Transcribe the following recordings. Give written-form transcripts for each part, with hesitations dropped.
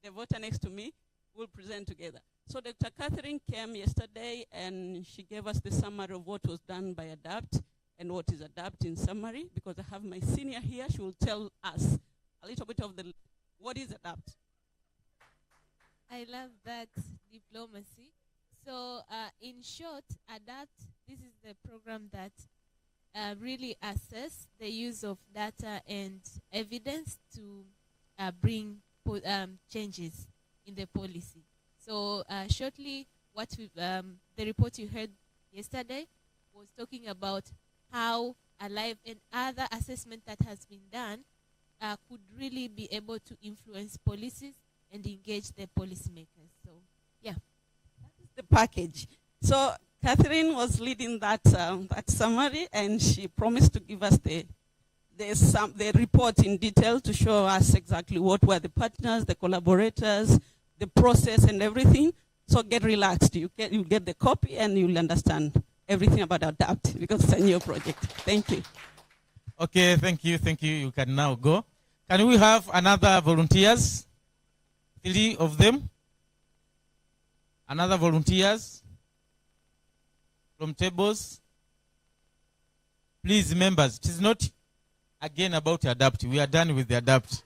the voter next to me will present together. So Dr. Catherine came yesterday and she gave us the summary of what was done by ADAPT and what is ADAPT in summary, because I have my senior here. She will tell us a little bit of what is ADAPT. I love that diplomacy. So in short, ADAPT, this is the program that really assess the use of data and evidence to bring changes in the policy. So shortly, what the report you heard yesterday was talking about how ALIVE and other assessment that has been done could really be able to influence policies and engage the policymakers. So, yeah. That is the package. So Catherine was leading that summary, and she promised to give us the report in detail to show us exactly what were the partners, the collaborators, the process and everything. So get relaxed. You'll get the copy and you'll understand everything about ADAPT because it's a new project. Thank you. Okay, thank you. You can now go. Can we have another volunteers? 3 of them. Another volunteers from tables. Please, members, it is not again about ADAPT. We are done with the ADAPT.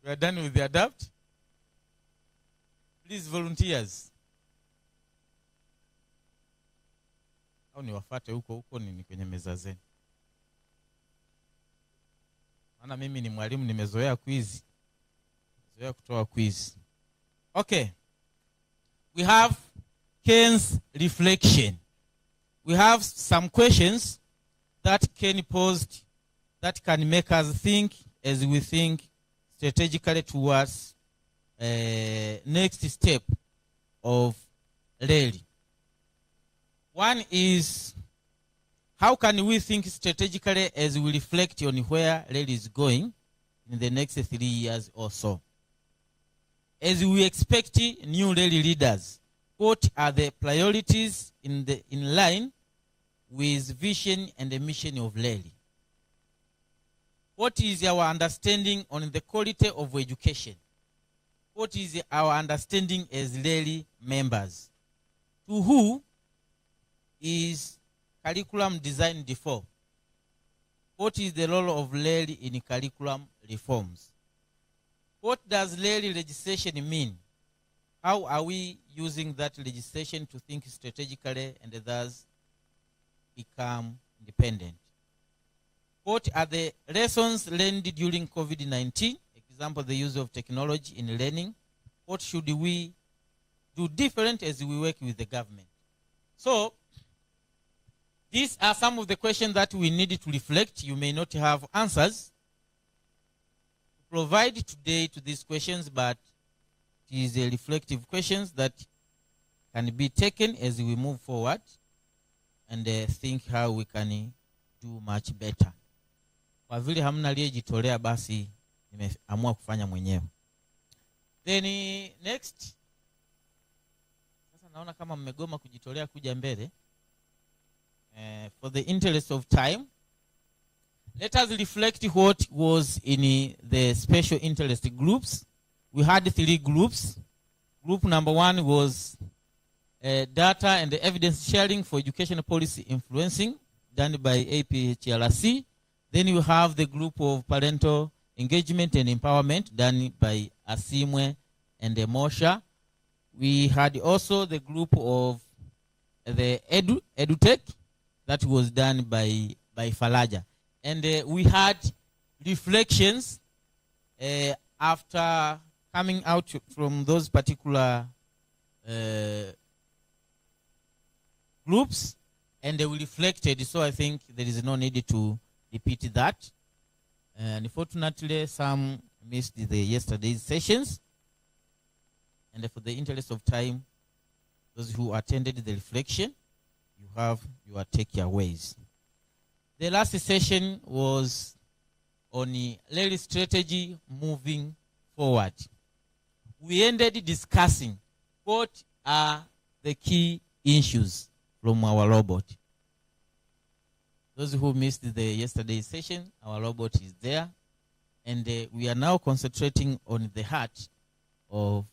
We are done with the ADAPT. Please, volunteers. Au niwafate huko nini kwenye meza zenu. Maana mimi ni mwalimu, nimezoea quiz. Nimezoea kutoa quiz. Okay. We have Ken's reflection. We have some questions that Ken posed that can make us think as we think strategically towards next step of RELI. One is, how can we think strategically as we reflect on where RELI is going in the next 3 years or so? As we expect new RELI leaders, what are the priorities in line with vision and the mission of RELI? What is our understanding on the quality of education? What is our understanding as RELI members? To who is curriculum designed for? What is the role of RELI in curriculum reforms? What does RELI legislation mean? How are we using that legislation to think strategically and thus become independent? What are the lessons learned during COVID-19? Example, the use of technology in learning. What should we do different as we work with the government? So, these are some of the questions that we need to reflect. You may not have answers to provide today to these questions, but it is a reflective questions that can be taken as we move forward and think how we can do much better. Kwa vile hamna aliyejitolea basi nimeamua kufanya mwenyewe. Then next. Sasa naona kama mmegoma kujitolea kuja mbele. For the interest of time, let us reflect what was in the special interest groups. We had 3 groups. Group number 1 was data and evidence sharing for educational policy influencing, done by APHRC. Then you have the group of parental engagement and empowerment, done by Asimwe and Mosha. We had also the group of the EduTech, that was done by Falaja. And we had reflections after coming out from those particular groups, and we reflected, so I think there is no need to repeat that. Unfortunately, some missed yesterday's sessions, and for the interest of time, those who attended the reflection, you have your takeaways. The last session was on RELI strategy moving forward. We ended discussing what are the key issues from our robot. Those who missed the yesterday's session, our robot is there. And we are now concentrating on the heart of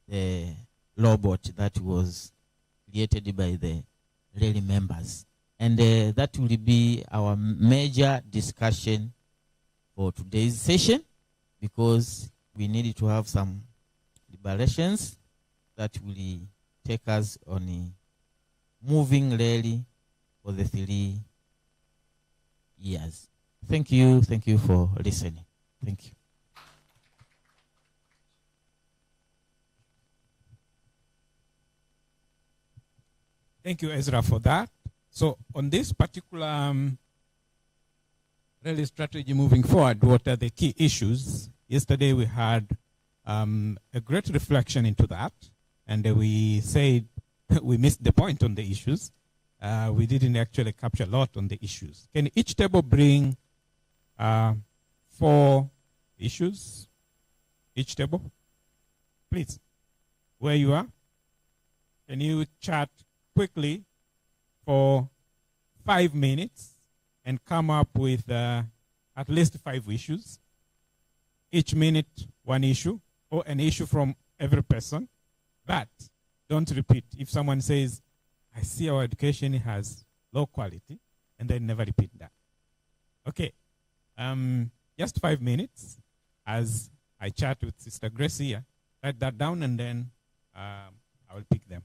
the robot that was created by the RELI members. And that will be our major discussion for today's session, because we need to have some deliberations that will take us on a moving RELI for the 3 years. Thank you for listening. Thank you. Thank you, Ezra, for that. So on this particular RELI strategy moving forward, what are the key issues? Yesterday we had a great reflection into that, and we said we missed the point on the issues. We didn't actually capture a lot on the issues. Can each table bring 4 issues? Each table? Please. Where you are? Can you chat quickly for 5 minutes and come up with at least 5 issues? Each minute, 1 issue, or an issue from every person. But don't repeat. If someone says, I see our education has low quality, and then never repeat that. Okay. Just 5 minutes as I chat with Sister Grace here. Write that down, and then I will pick them.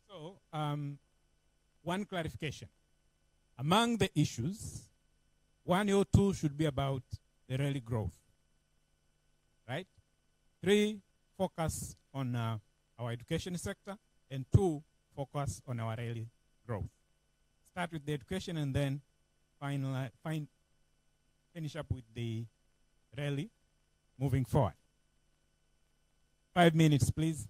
So, one clarification. Among the issues, 1 or 2 should be about the RELI growth, right? 3, focus on our education sector, and 2, focus on our RELI growth. Start with the education and then finish up with the RELI moving forward. 5 minutes, please.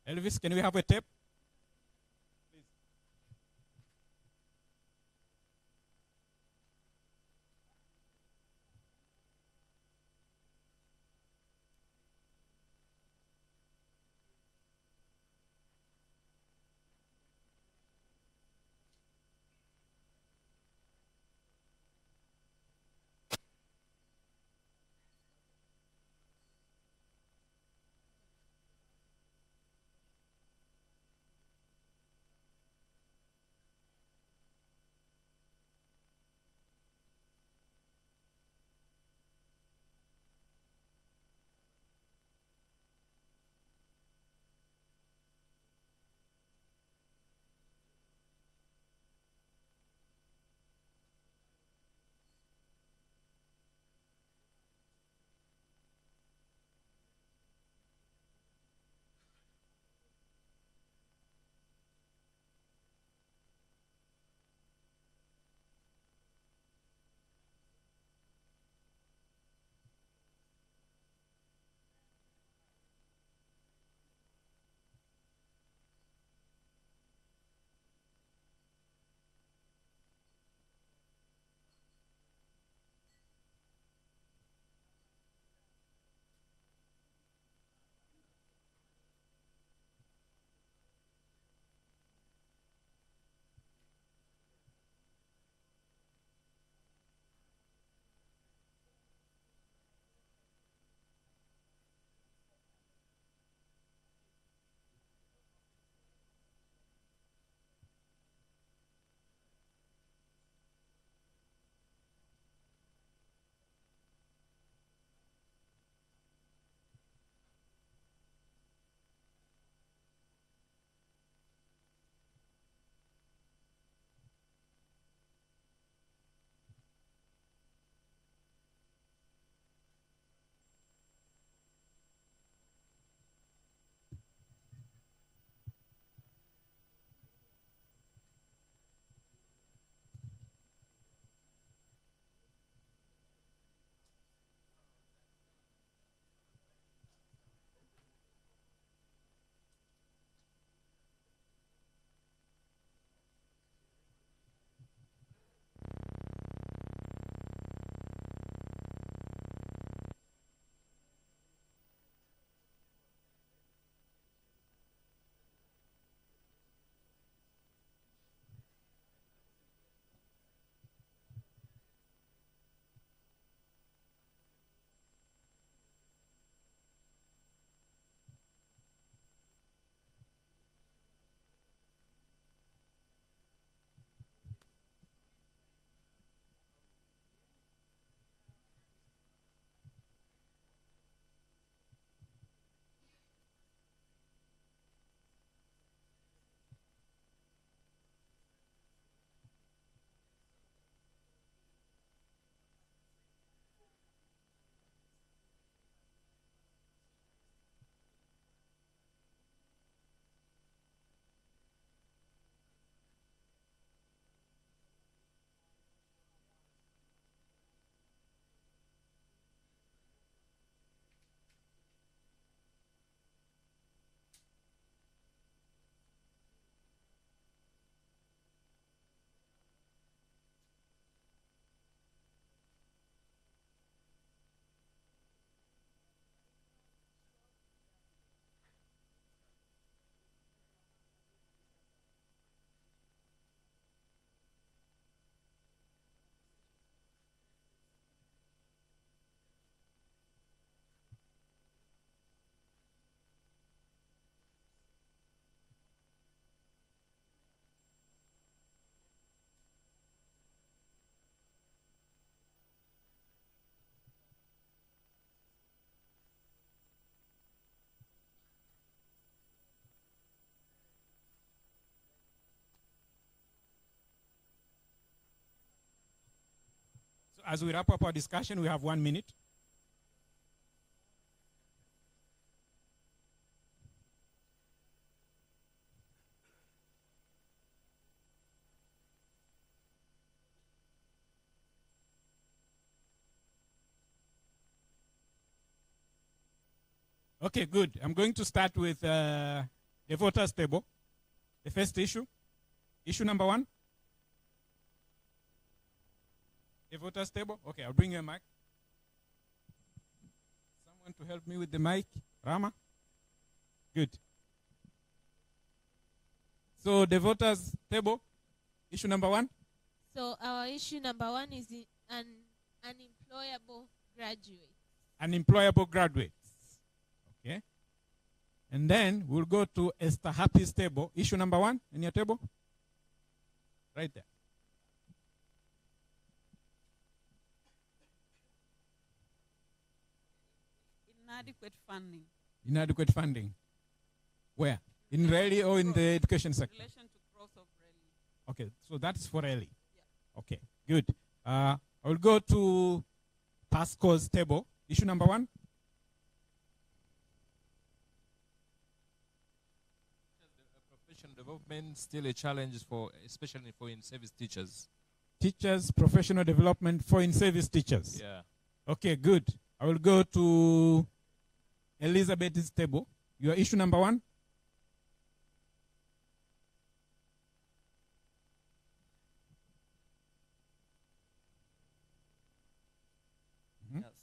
Elvis, can we have a tape? Please. So as we wrap up our discussion, we have 1 minute. Okay, good. I'm going to start with the voters table. The first issue. Issue number 1. The voters table. Okay, I'll bring you a mic. Someone to help me with the mic. Rama? Good. So the voters table. Issue number 1. So our issue number 1 is an unemployable graduate. Unemployable graduates. Okay. And then we'll go to Esther Happy's table. Issue number 1 in your table. Right there. Inadequate funding. Inadequate funding. Where? In RELI or in the education sector? In relation to growth of RELI. Okay, so that's for RELI. Yeah. Okay, good. I will go to Pasco's table. Issue number 1. Professional development still a challenge for, especially for in-service teachers. Teachers, professional development for in-service teachers. Yeah. Okay, good. I will go to Elizabeth's table. Your issue number 1.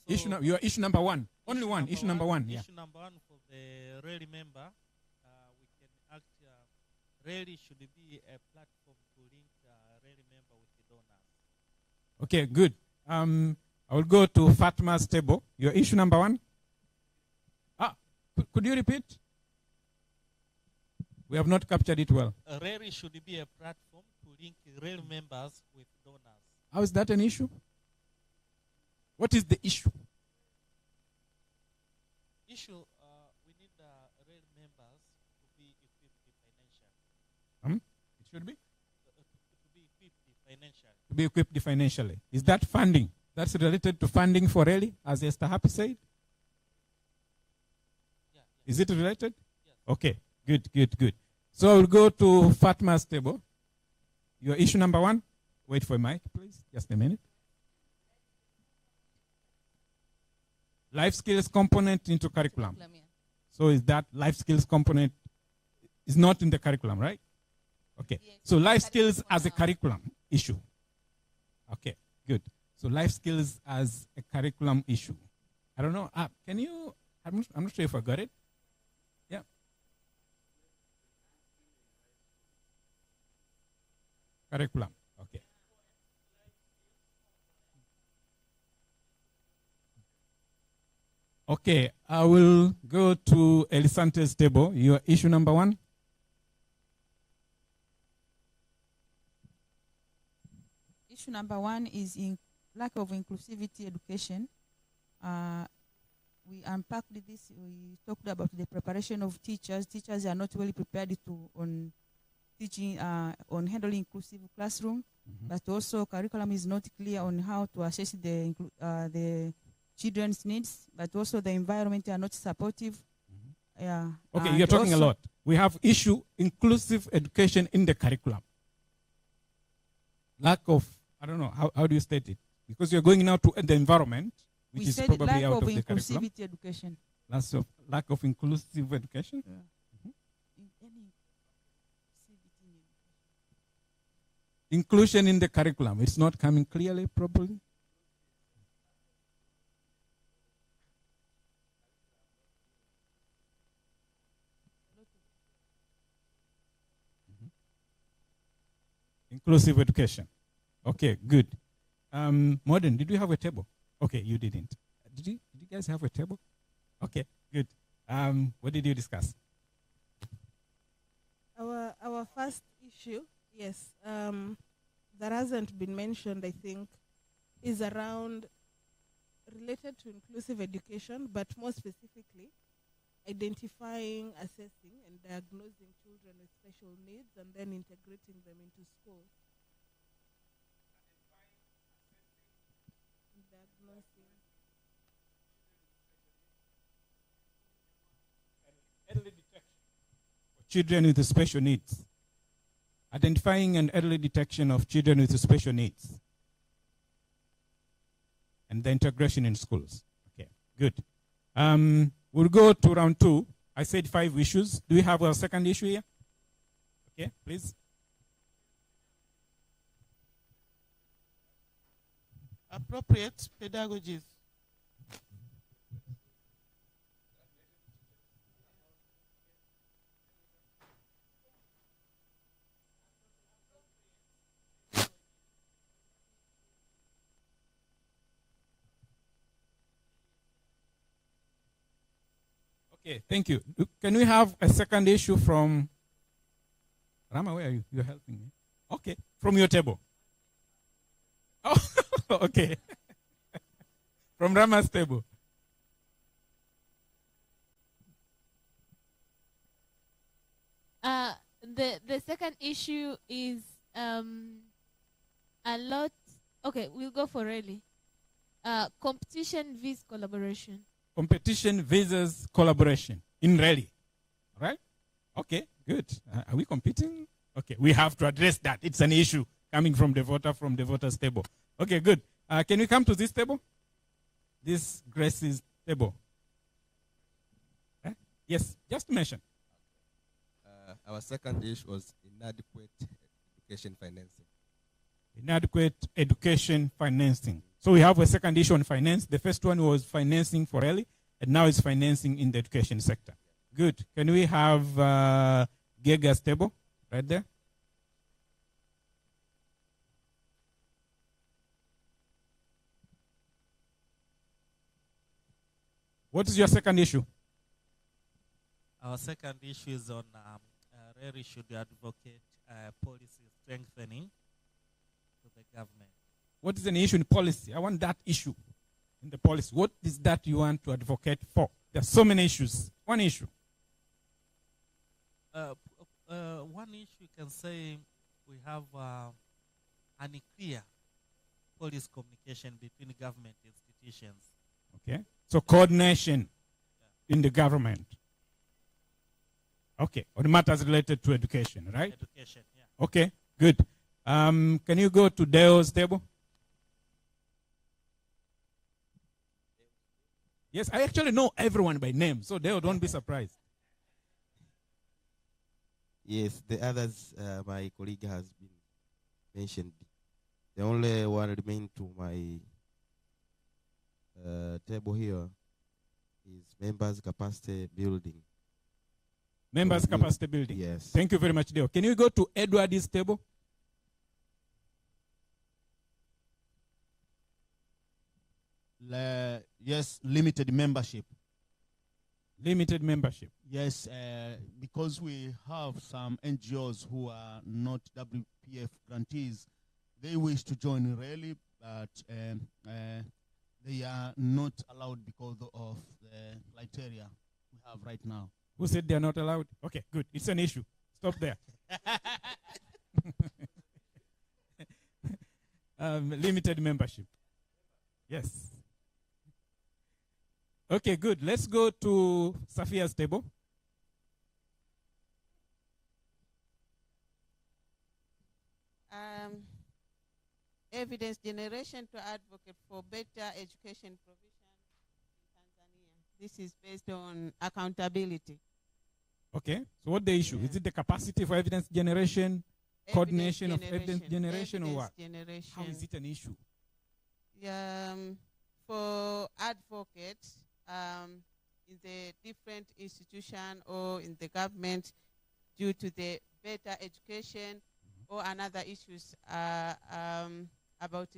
Yeah, so Your issue number 1. Only one. Issue number 1. Yeah. Issue number 1 for the RELI member, we can act. RELI should be a platform to link RELI member with the donors. Okay, good. I will go to Fatma's table. Your issue number 1. Could you repeat? We have not captured it well. RELI should be a platform to link RELI members with donors. How is that an issue? What is the issue? Issue, we need RELI members to be equipped financially. It should be? To be equipped financially. To be equipped financially. Is that funding? That's related to funding for RELI, as Esther Happy said? Yeah. Is it related? Yes. Okay, good. So we'll go to Fatma's table. Your issue number 1. Wait for a mic, please. Just a minute. Life skills component into curriculum. So is that life skills component is not in the curriculum, right? Okay. So life skills as a curriculum issue. Okay, good. So life skills as a curriculum issue. I don't know. Can you? I'm not sure if I got it. Yeah. Curriculum. Okay. Okay, I will go to Elisante's table. Your issue number 1. Issue number 1 is in lack of inclusivity education. We unpacked this. We talked about the preparation of teachers. Teachers are not well prepared on teaching, on handling inclusive classroom, but also curriculum is not clear on how to assess the children's needs, but also the environment are not supportive. Yeah. Okay, you're talking a lot. We have issue inclusive education in the curriculum. Lack of, I don't know, how do you state it? Because you're going now to the environment, which is probably out of the curriculum. Lack of inclusivity education. Lack of inclusive education? Yeah. Inclusion in the curriculum. It's not coming clearly, probably. Inclusive education. Okay, good. Modern, did you have a table? Okay, you didn't. Did you guys have a table? Okay, good. What did you discuss? Our first issue, yes, that hasn't been mentioned, I think, is around related to inclusive education, but more specifically, identifying, assessing, and diagnosing children with special needs and then integrating them into school. Early detection for children with special needs. Identifying and early detection of children with special needs. And the integration in schools. Okay, good. We'll go to round 2. I said 5 issues. Do we have a second issue here? Okay, please. Appropriate pedagogies. Okay, thank you. Can we have a second issue from Rama? Where are you? You're helping me. Okay, from your table. Oh, okay. From Rama's table. The second issue is a lot. Okay, we'll go for RELI. Competition vs collaboration. Competition versus collaboration in RELI. All right? Okay, good. Are we competing? Okay, we have to address that. It's an issue coming from the voter's table. Okay, good. Can we come to this table? This Grace's table. Yes, just mention. Our second issue was inadequate education financing. Inadequate education financing. So we have a second issue on finance. The first one was financing for RELI, and now it's financing in the education sector. Good. Can we have Gega's table right there? What is your second issue? Our second issue is on RELI should advocate policy strengthening to the government. What is an issue in policy? I want that issue in the policy. What is that you want to advocate for? There are so many issues. One issue. One issue you can say we have unclear policy communication between government institutions. Okay. So coordination in the government. Okay. On matters related to education, right? Education, yeah. Okay. Good. Can you go to Deo's table? Yes, I actually know everyone by name, so Deo, don't be surprised. Yes, the others my colleague has been mentioned. The only one remain to my table here is members capacity building. Members capacity building. Yes. Thank you very much, Deo. Can you go to Edward's table? Yes, limited membership. Limited membership. Yes, because we have some NGOs who are not WPF grantees, they wish to join RELI, but they are not allowed because of the criteria we have right now. Who said they are not allowed? Okay, good. It's an issue. Stop there. Limited membership. Yes. Okay, good. Let's go to Safia's table. Evidence generation to advocate for better education provision in Tanzania. This is based on accountability. Okay, so what the issue? Is it the capacity for evidence generation, coordination of evidence generation, or what? Generation. How is it an issue? For advocates in the different institution or in the government due to the better education or another issues about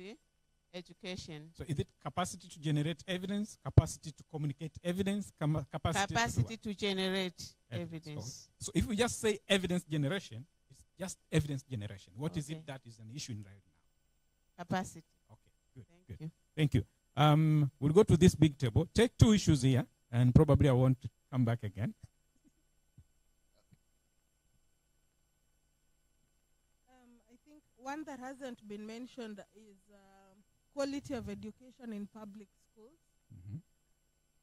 education. So is it capacity to generate evidence, capacity to communicate evidence, capacity to generate evidence. So if we just say evidence generation, it's just evidence generation. What is it that is an issue right now? Capacity. Okay, good. Thank you. Thank you. We'll go to this big table. Take 2 issues here, and probably I want to come back again. I think one that hasn't been mentioned is quality of education in public schools.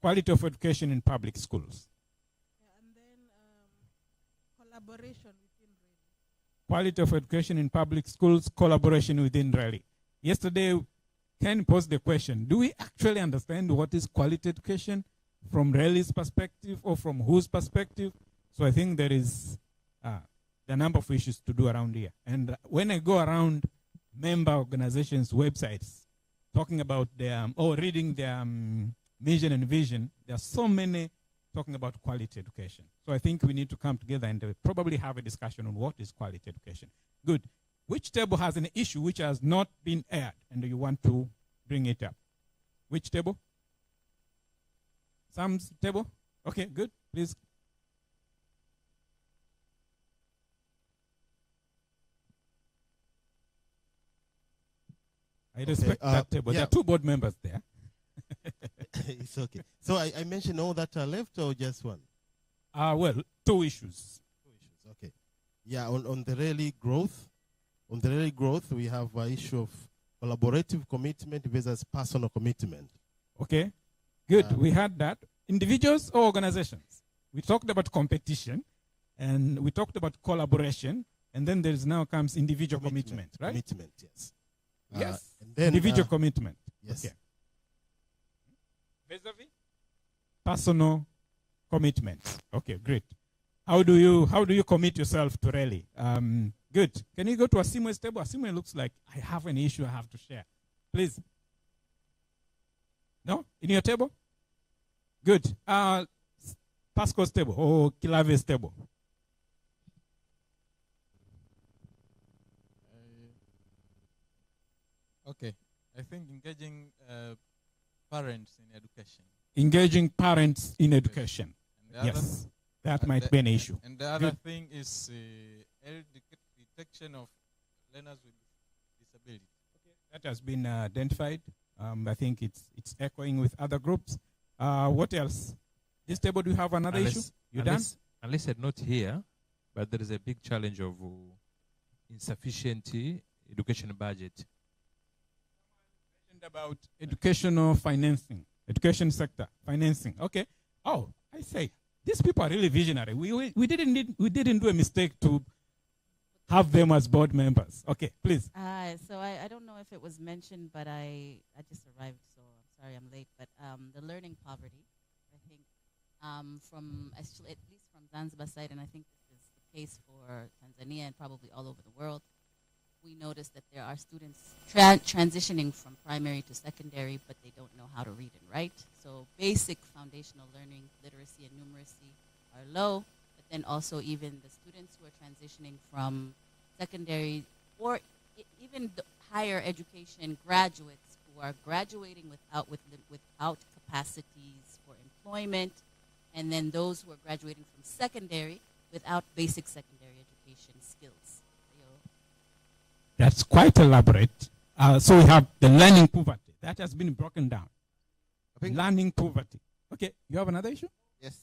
Quality of education in public schools. And then collaboration within RELI. Quality of education in public schools, collaboration within RELI. Yesterday, Ken posed the question, do we actually understand what is quality education from RELI's perspective or from whose perspective? So I think there is the number of issues to do around here. And when I go around member organizations' websites, talking about their, or reading their mission and vision, there are so many talking about quality education. So I think we need to come together and probably have a discussion on what is quality education. Good. Which table has an issue which has not been aired and you want to bring it up? Which table? Sam's table? Okay, good. Please. I respect that table. Yeah. There are two board members there. It's okay. So I mentioned all that are left or just one? Well, two issues. Okay. Yeah, on the RELI growth, we have an issue of collaborative commitment versus personal commitment. Okay, good. We had that. Individuals or organizations? We talked about competition, and we talked about collaboration, and then there is now comes individual commitment, right? Commitment, yes. Yes. And then, individual commitment. Yes. Okay. Vis-a-vis? Personal commitment. Okay, great. How do you commit yourself to RELI? Good. Can you go to Asimue's table? Asimue looks like I have an issue I have to share. Please. No? In your table? Good. Pasco's table or Kilave's table? Okay. I think engaging parents in education. Engaging parents in education. Yes. That might be an issue. And the other thing is early detection of learners with disability. Okay. That has been identified. I think it's echoing with other groups. What else? This table, do you have another issue? You done? Unless I'm not here, but there is a big challenge of insufficient education budget. About educational financing, education sector financing. Okay. Oh, I say these people are really visionary. We didn't do a mistake to have them as board members. Okay, please. So I don't know if it was mentioned, but I just arrived, so I'm sorry I'm late. But the learning poverty, I think, from at least from Zanzibar side, and I think this is the case for Tanzania and probably all over the world. We notice that there are students transitioning from primary to secondary, but they don't know how to read and write. So basic foundational learning, literacy and numeracy are low, but then also even the students who are transitioning from secondary or even higher education graduates who are graduating without capacities for employment, and then those who are graduating from secondary without basic secondary education skills. That's quite elaborate. So we have the learning poverty. That has been broken down. Learning poverty. Okay, you have another issue? Yes.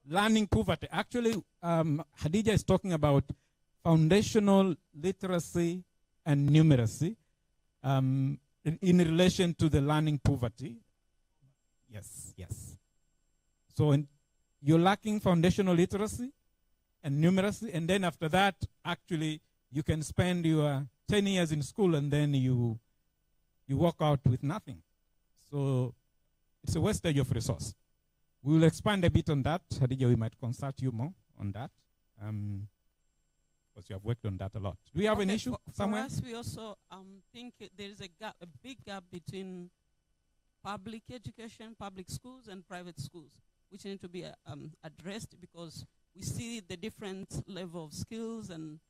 Learning poverty. Actually, Hadija is talking about foundational literacy and numeracy in relation to the learning poverty. Yes, yes. So you're lacking foundational literacy and numeracy, and then after that, actually, you can spend your 10 years in school and then you walk out with nothing. So it's a wastage of resource. We will expand a bit on that. Hadija, we might consult you more on that. Because you have worked on that a lot. Do we have an issue somewhere? For us, we also think there is a big gap between public education, public schools, and private schools, which need to be addressed because we see the different level of skills and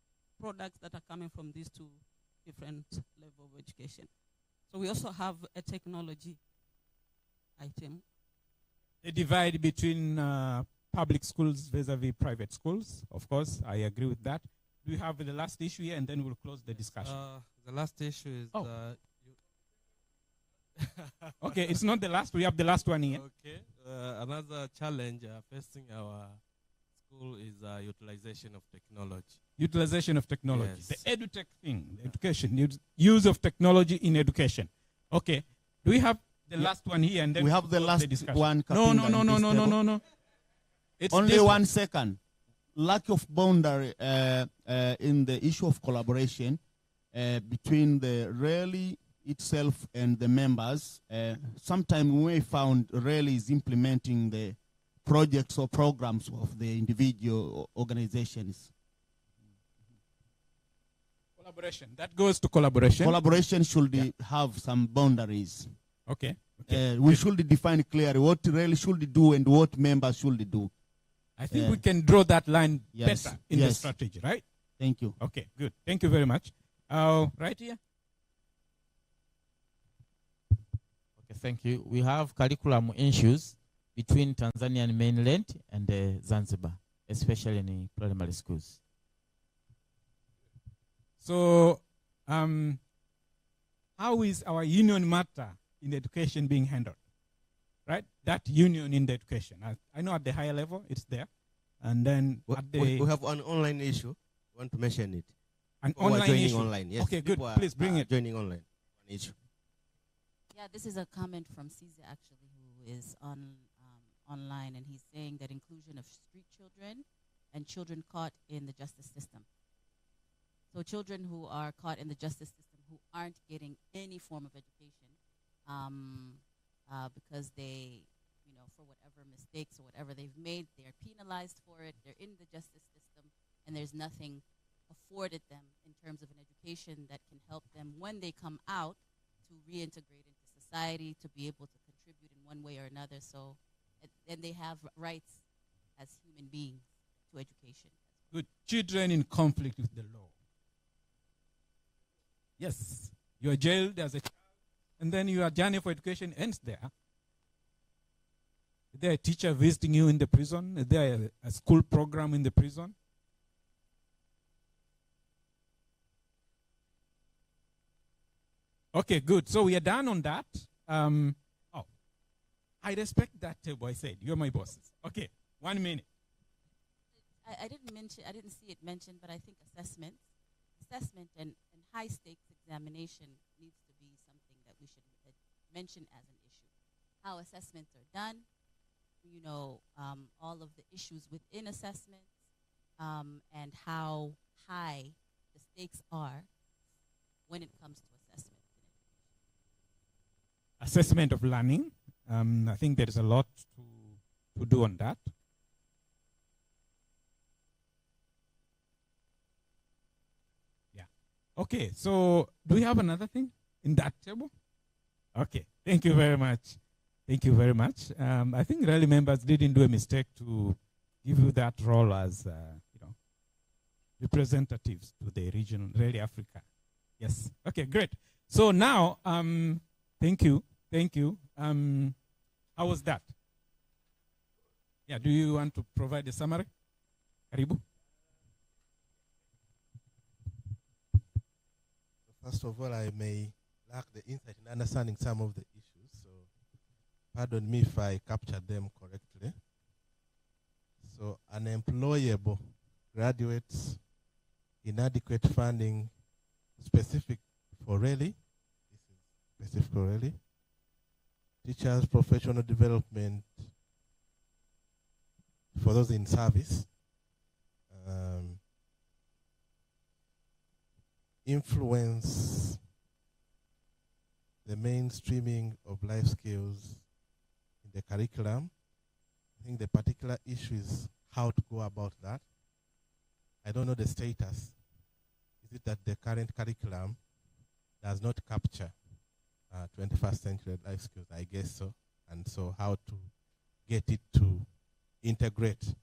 products that are coming from these two different levels of education. So we also have a technology item. A divide between public schools vis-a-vis private schools. Of course, I agree with that. Do we have the last issue here, and then we'll close the discussion? The last issue is... Okay, it's not the last. We have the last one here. Okay. Another challenge facing our school is utilization of technology. Utilization of technology. Yes. The edutech thing, the education, use of technology in education. Okay. Do we have the last one here? And then we have the last one. No. It's only 1 second. Lack of boundary in the issue of collaboration between the RELI itself and the members. Sometimes we found RELI is implementing the projects or programs of the individual organizations. Collaboration. That goes to collaboration. Collaboration should have some boundaries. Okay. We should define clearly what RELI should do and what members should do. I think we can draw that line better in the strategy, right? Thank you. Okay, good. Thank you very much. Right here. Okay, thank you. We have curriculum issues between Tanzania and mainland and Zanzibar, especially in primary schools. So, how is our union matter in education being handled? Right? That union in the education. I know at the higher level, it's there. And then we have an online issue. I want to mention it. An online issue? Online, yes. Okay, good. Please bring it. Joining online. An issue. Yeah, this is a comment from Caesar, actually, who is online, and he's saying that inclusion of street children and children caught in the justice system. So children who are caught in the justice system who aren't getting any form of education because they, for whatever mistakes or whatever they've made, they're penalized for it, they're in the justice system, and there's nothing afforded them in terms of an education that can help them when they come out to reintegrate into society, to be able to contribute in one way or another. So, and they have rights as human beings to education. Good. Children in conflict with the law. Yes. You are jailed as a child, and then your journey for education ends there. Is there a teacher visiting you in the prison? Is there a school program in the prison? Okay, good. So we are done on that. I respect that table. I said, you're my bosses. Okay, 1 minute. I didn't see it mentioned, but I think assessment and high stakes examination needs to be something that we should mention as an issue. How assessments are done, all of the issues within assessments, and how high the stakes are when it comes to assessment. Assessment of learning. I think there is a lot to do on that. Yeah. Okay, so do we have another thing in that table? Okay, thank you very much. Thank you very much. I think RELI members didn't do a mistake to give you that role as, representatives to the region, RELI Africa. Yes. Okay, great. So now, thank you. How was that? Yeah, do you want to provide a summary? Karibu. First of all, I may lack the insight in understanding some of the issues, so pardon me if I captured them correctly. So unemployable graduates, inadequate funding specific for RELI, this is specific for RELI. Teachers' professional development for those in service. Influence the mainstreaming of life skills in the curriculum. I think the particular issue is how to go about that. I don't know the status. Is it that the current curriculum does not capture 21st century life skills? I guess so. And so how to get it to integrate.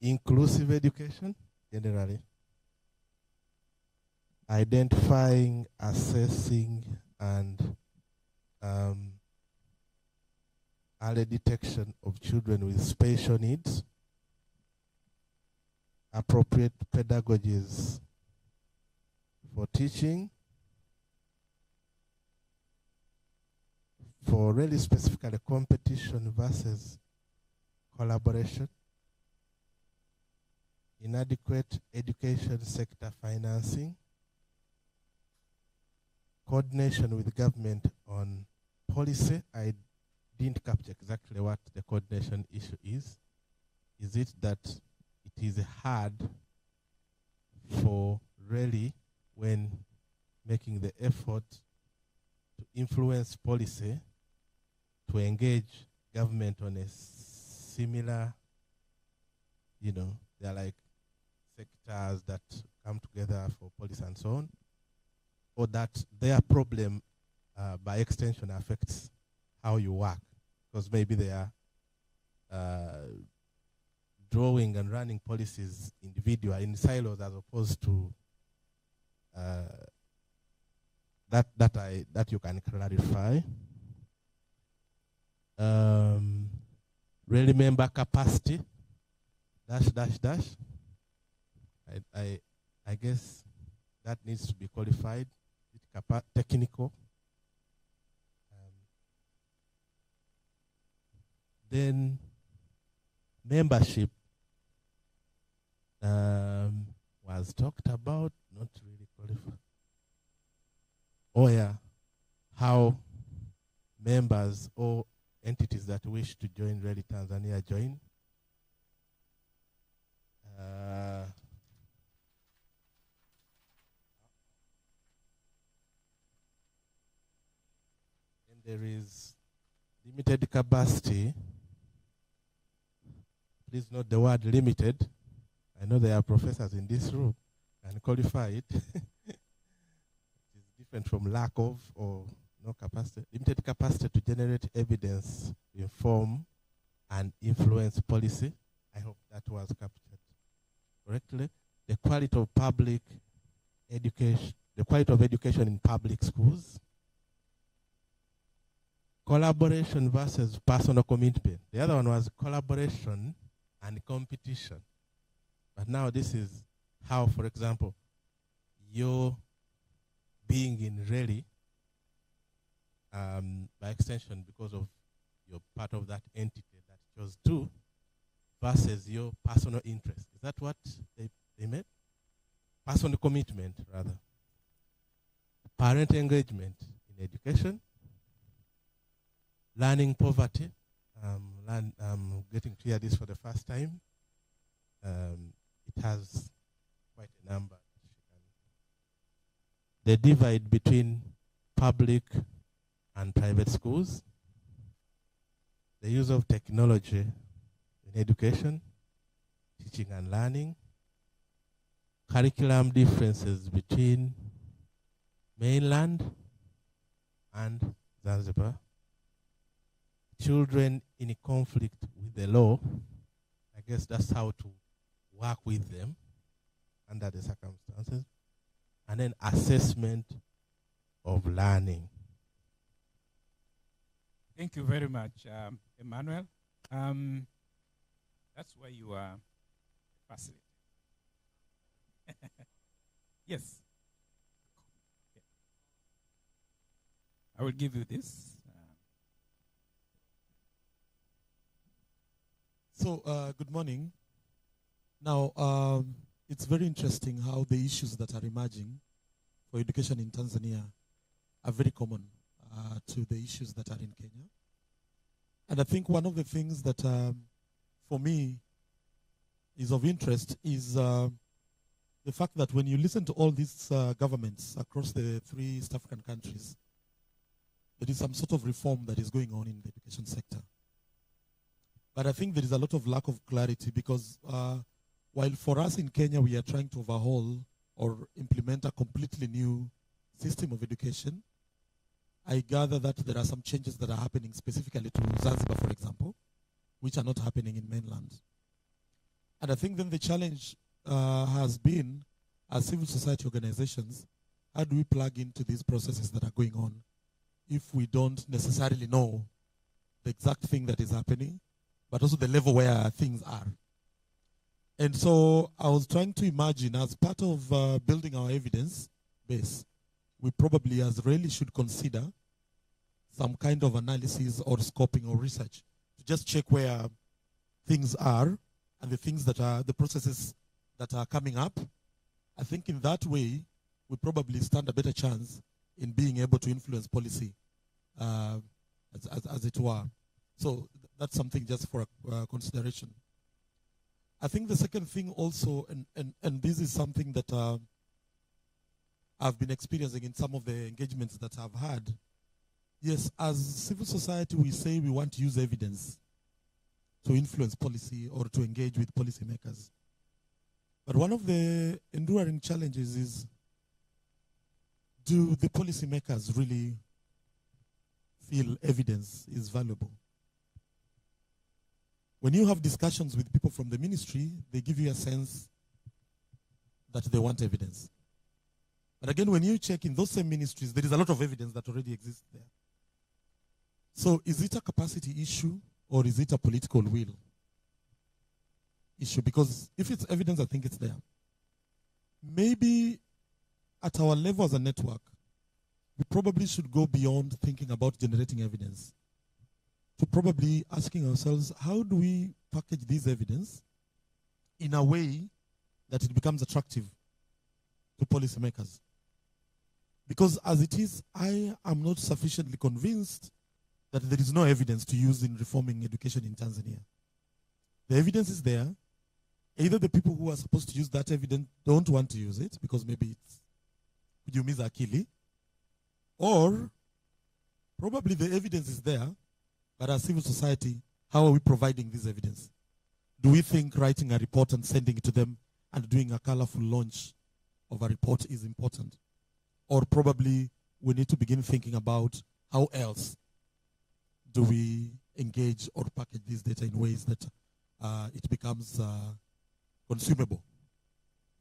Inclusive education, generally. Identifying, assessing, and early detection of children with special needs. Appropriate pedagogies for teaching. For really specifically competition versus collaboration. Inadequate education sector financing. coordination with government on policy. I didn't capture exactly what the coordination issue is. Is it that it is hard for RELI when making the effort to influence policy to engage government on a similar, they're like sectors that come together for policy and so on, or that their problem by extension affects how you work, because maybe they are drawing and running policies individual in silos as opposed to that you can clarify. RELI member capacity, -- I guess that needs to be qualified. Technical. Then membership was talked about, not really qualified. Oh yeah, how members or entities that wish to join RELI Tanzania join. And there is limited capacity. Please note the word limited. I know there are professors in this room and qualify it. It's different from lack of or no capacity. Limited capacity to generate evidence, inform, and influence policy. I hope that was captured correctly. The quality of public education, the quality of education in public schools. Collaboration versus personal commitment. The other one was collaboration and competition. But now this is how, for example, your being in RELI, by extension, because of you're part of that entity that chose to, versus your personal interest. Is that what they meant? Personal commitment, rather. Parent engagement in education. Learning poverty. Getting to hear this for the first time. It has quite a number. The divide between public and private schools. The use of technology in education, teaching and learning. Curriculum differences between Mainland and Zanzibar. Children in conflict with the law. I guess that's how to work with them under the circumstances. And then assessment of learning. Thank you very much, Emmanuel. That's why you are facilitator. Yes. I will give you this. Good morning. Now, it's very interesting how the issues that are emerging for education in Tanzania are very common to the issues that are in Kenya. And I think one of the things that, for me, is of interest is the fact that when you listen to all these governments across the 3 East African countries, there is some sort of reform that is going on in the education sector. But I think there is a lot of lack of clarity because while for us in Kenya we are trying to overhaul or implement a completely new system of education, I gather that there are some changes that are happening specifically to Zanzibar, for example, which are not happening in Mainland. And I think then the challenge has been, as civil society organizations, how do we plug into these processes that are going on if we don't necessarily know the exact thing that is happening, but also the level where things are. And so I was trying to imagine, as part of building our evidence base, we probably as RELI should consider some kind of analysis or scoping or research to just check where things are and the things that are, the processes that are coming up. I think in that way, we probably stand a better chance in being able to influence policy, as it were. So that's something just for consideration. I think the second thing also, and this is something that I've been experiencing in some of the engagements that I've had. Yes, as civil society, we say we want to use evidence to influence policy or to engage with policymakers. But one of the enduring challenges is, do the policymakers really feel evidence is valuable? When you have discussions with people from the ministry, they give you a sense that they want evidence. But again, when you check in those same ministries, there is a lot of evidence that already exists there. So is it a capacity issue or is it a political will issue? Because if it's evidence, I think it's there. Maybe at our level as a network, we probably should go beyond thinking about generating evidence to probably asking ourselves, how do we package this evidence in a way that it becomes attractive to policymakers? Because as it is, I am not sufficiently convinced that there is no evidence to use in reforming education in Tanzania. The evidence is there. Either the people who are supposed to use that evidence don't want to use it because maybe it's kujumiza akili, or probably the evidence is there, but as civil society, how are we providing this evidence? Do we think writing a report and sending it to them and doing a colorful launch of a report is important? Or probably we need to begin thinking about how else do we engage or package this data in ways that it becomes consumable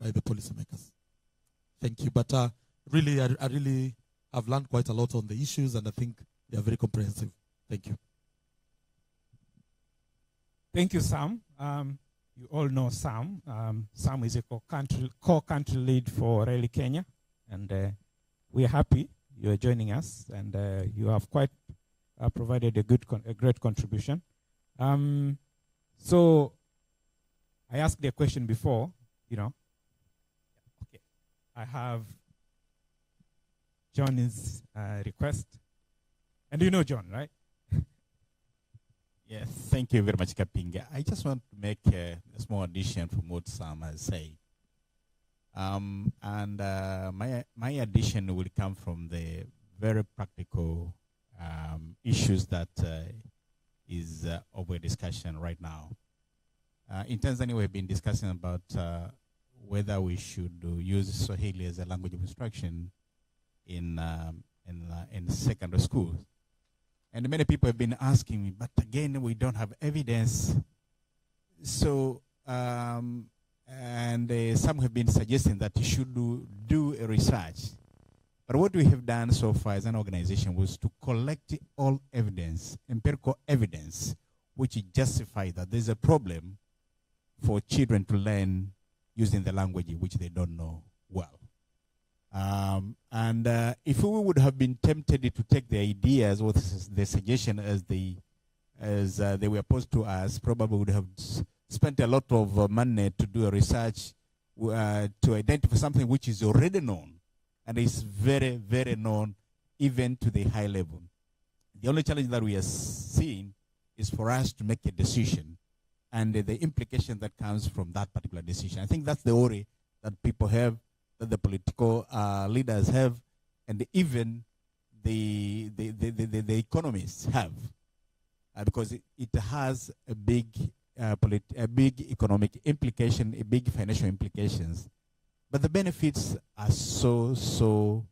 by the policymakers. Thank you. But really, I really have learned quite a lot on the issues, and I think they are very comprehensive. Thank you. Thank you, Sam. You all know Sam. Sam is a co-country lead for RELI Kenya, and we are happy you are joining us, and you have quite provided a great contribution. So I asked the question before, Okay, I have John's request, and you know John, right? Yes, thank you very much, Kapinga. I just want to make a small addition from what Sam has said. My addition will come from the very practical issues that is over discussion right now. In Tanzania, we've been discussing about whether we should use Swahili as a language of instruction in secondary schools. And many people have been asking me, but again, we don't have evidence. So, some have been suggesting that you should do a research. But what we have done so far as an organization was to collect all evidence, empirical evidence, which justifies that there's a problem for children to learn using the language which they don't know well. If we would have been tempted to take the ideas or the suggestion as they were posed to us, probably would have spent a lot of money to do a research to identify something which is already known and is very, very known even to the high level. The only challenge that we are seeing is for us to make a decision and the implication that comes from that particular decision. I think that's the worry that people have, that the political leaders have, and even the economists have, because it has a big economic implication, a big financial implications. But the benefits are so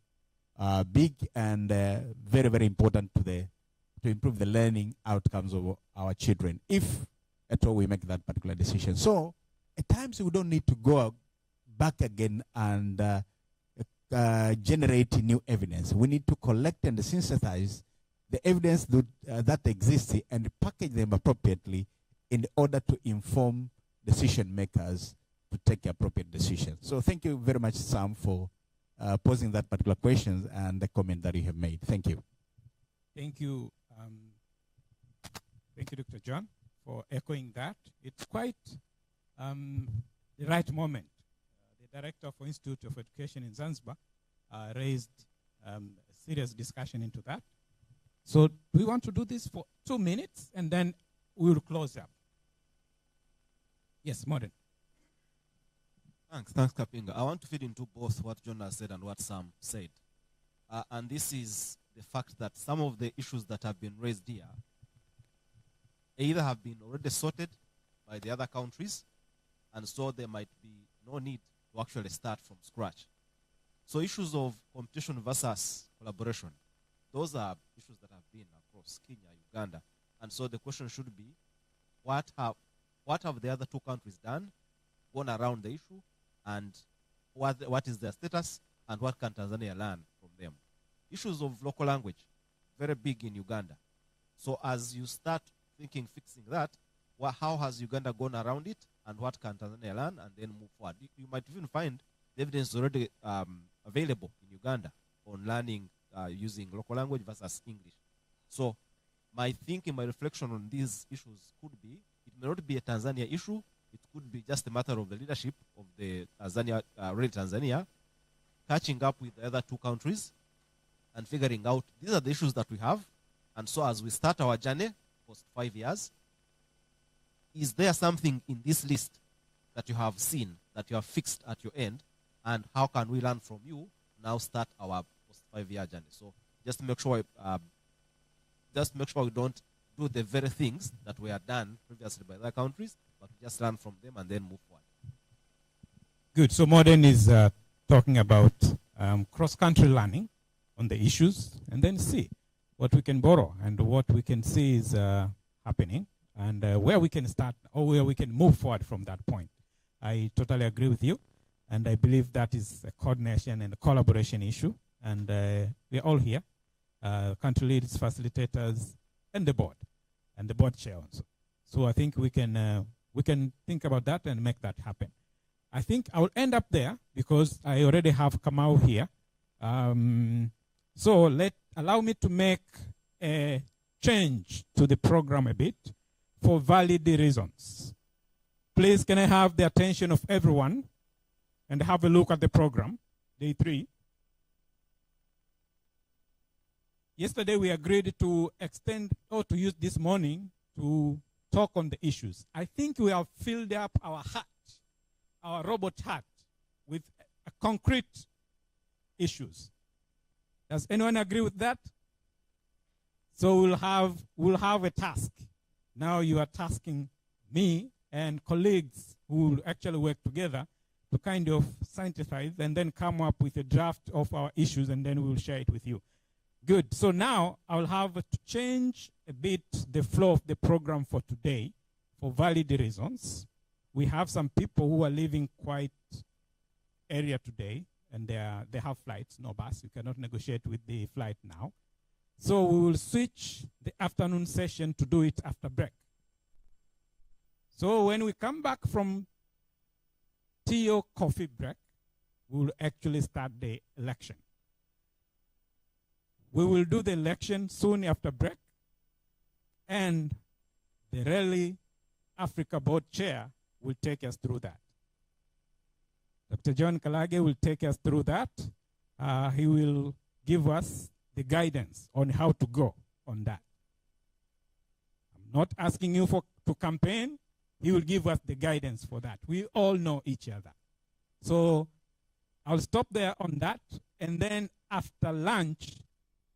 big and very, very important to improve the learning outcomes of our children, if at all we make that particular decision. So at times we don't need to go back again and generate new evidence. We need to collect and synthesize the evidence that exists and package them appropriately in order to inform decision makers to take appropriate decisions. So thank you very much, Sam, for posing that particular question and the comment that you have made. Thank you. Thank you. Thank you, Dr. John, for echoing that. It's quite the right moment. The director for Institute of Education in Zanzibar raised a serious discussion into that. So we want to do this for 2 minutes, and then we will close up. Yes, Modern. Thanks, Kapinga. I want to feed into both what John has said and what Sam said. And this is the fact that some of the issues that have been raised here either have been already sorted by the other countries, and so there might be no need to actually start from scratch. So issues of competition versus collaboration, those are issues that have been across Kenya, Uganda. And so the question should be, what have the other two countries done, gone around the issue, and what is their status, and what can Tanzania learn from them? Issues of local language, very big in Uganda. So as you start thinking, fixing that, how has Uganda gone around it, and what can Tanzania learn, and then move forward? You might even find the evidence already available in Uganda on learning using local language versus English. So my thinking, my reflection on these issues could be, it may not be a Tanzania issue, it could be just a matter of the leadership of the Tanzania, RELI Tanzania, catching up with the other two countries and figuring out these are the issues that we have. And so as we start our journey, post 5 years, is there something in this list that you have seen, that you have fixed at your end, and how can we learn from you, now start our post 5-year journey? So just make sure we don't do the very things that were done previously by other countries, but just learn from them and then move forward. Good. So Modern is talking about cross-country learning on the issues, and then see what we can borrow and what we can see is happening, and where we can start or where we can move forward from that point. I totally agree with you, and I believe that is a coordination and a collaboration issue, and we're all here, country leaders, facilitators, and the board chair also. So I think we can think about that and make that happen. I think I will end up there because I already have Kamau here. So allow me to make a change to the program a bit for valid reasons. Please, can I have the attention of everyone and have a look at the program, day 3. Yesterday we agreed to extend or to use this morning to talk on the issues. I think we have filled up our heart, our robot heart, with concrete issues. Does anyone agree with that? So we'll have a task. Now you are tasking me and colleagues who will actually work together to kind of synthesize and then come up with a draft of our issues, and then we will share it with you. Good. So now I will have to change a bit the flow of the program for today for valid reasons. We have some people who are leaving quite area today, and they have flights, no bus. You cannot negotiate with the flight now. So we will switch the afternoon session to do it after break. So when we come back from tea or coffee break, we will actually start the election. We will do the election soon after break, and the RELI Africa Board Chair will take us through that. Dr. John Kalage will take us through that. He will give us the guidance on how to go on that. I'm not asking you to campaign. He will give us the guidance for that. We all know each other. So I'll stop there on that, and then after lunch,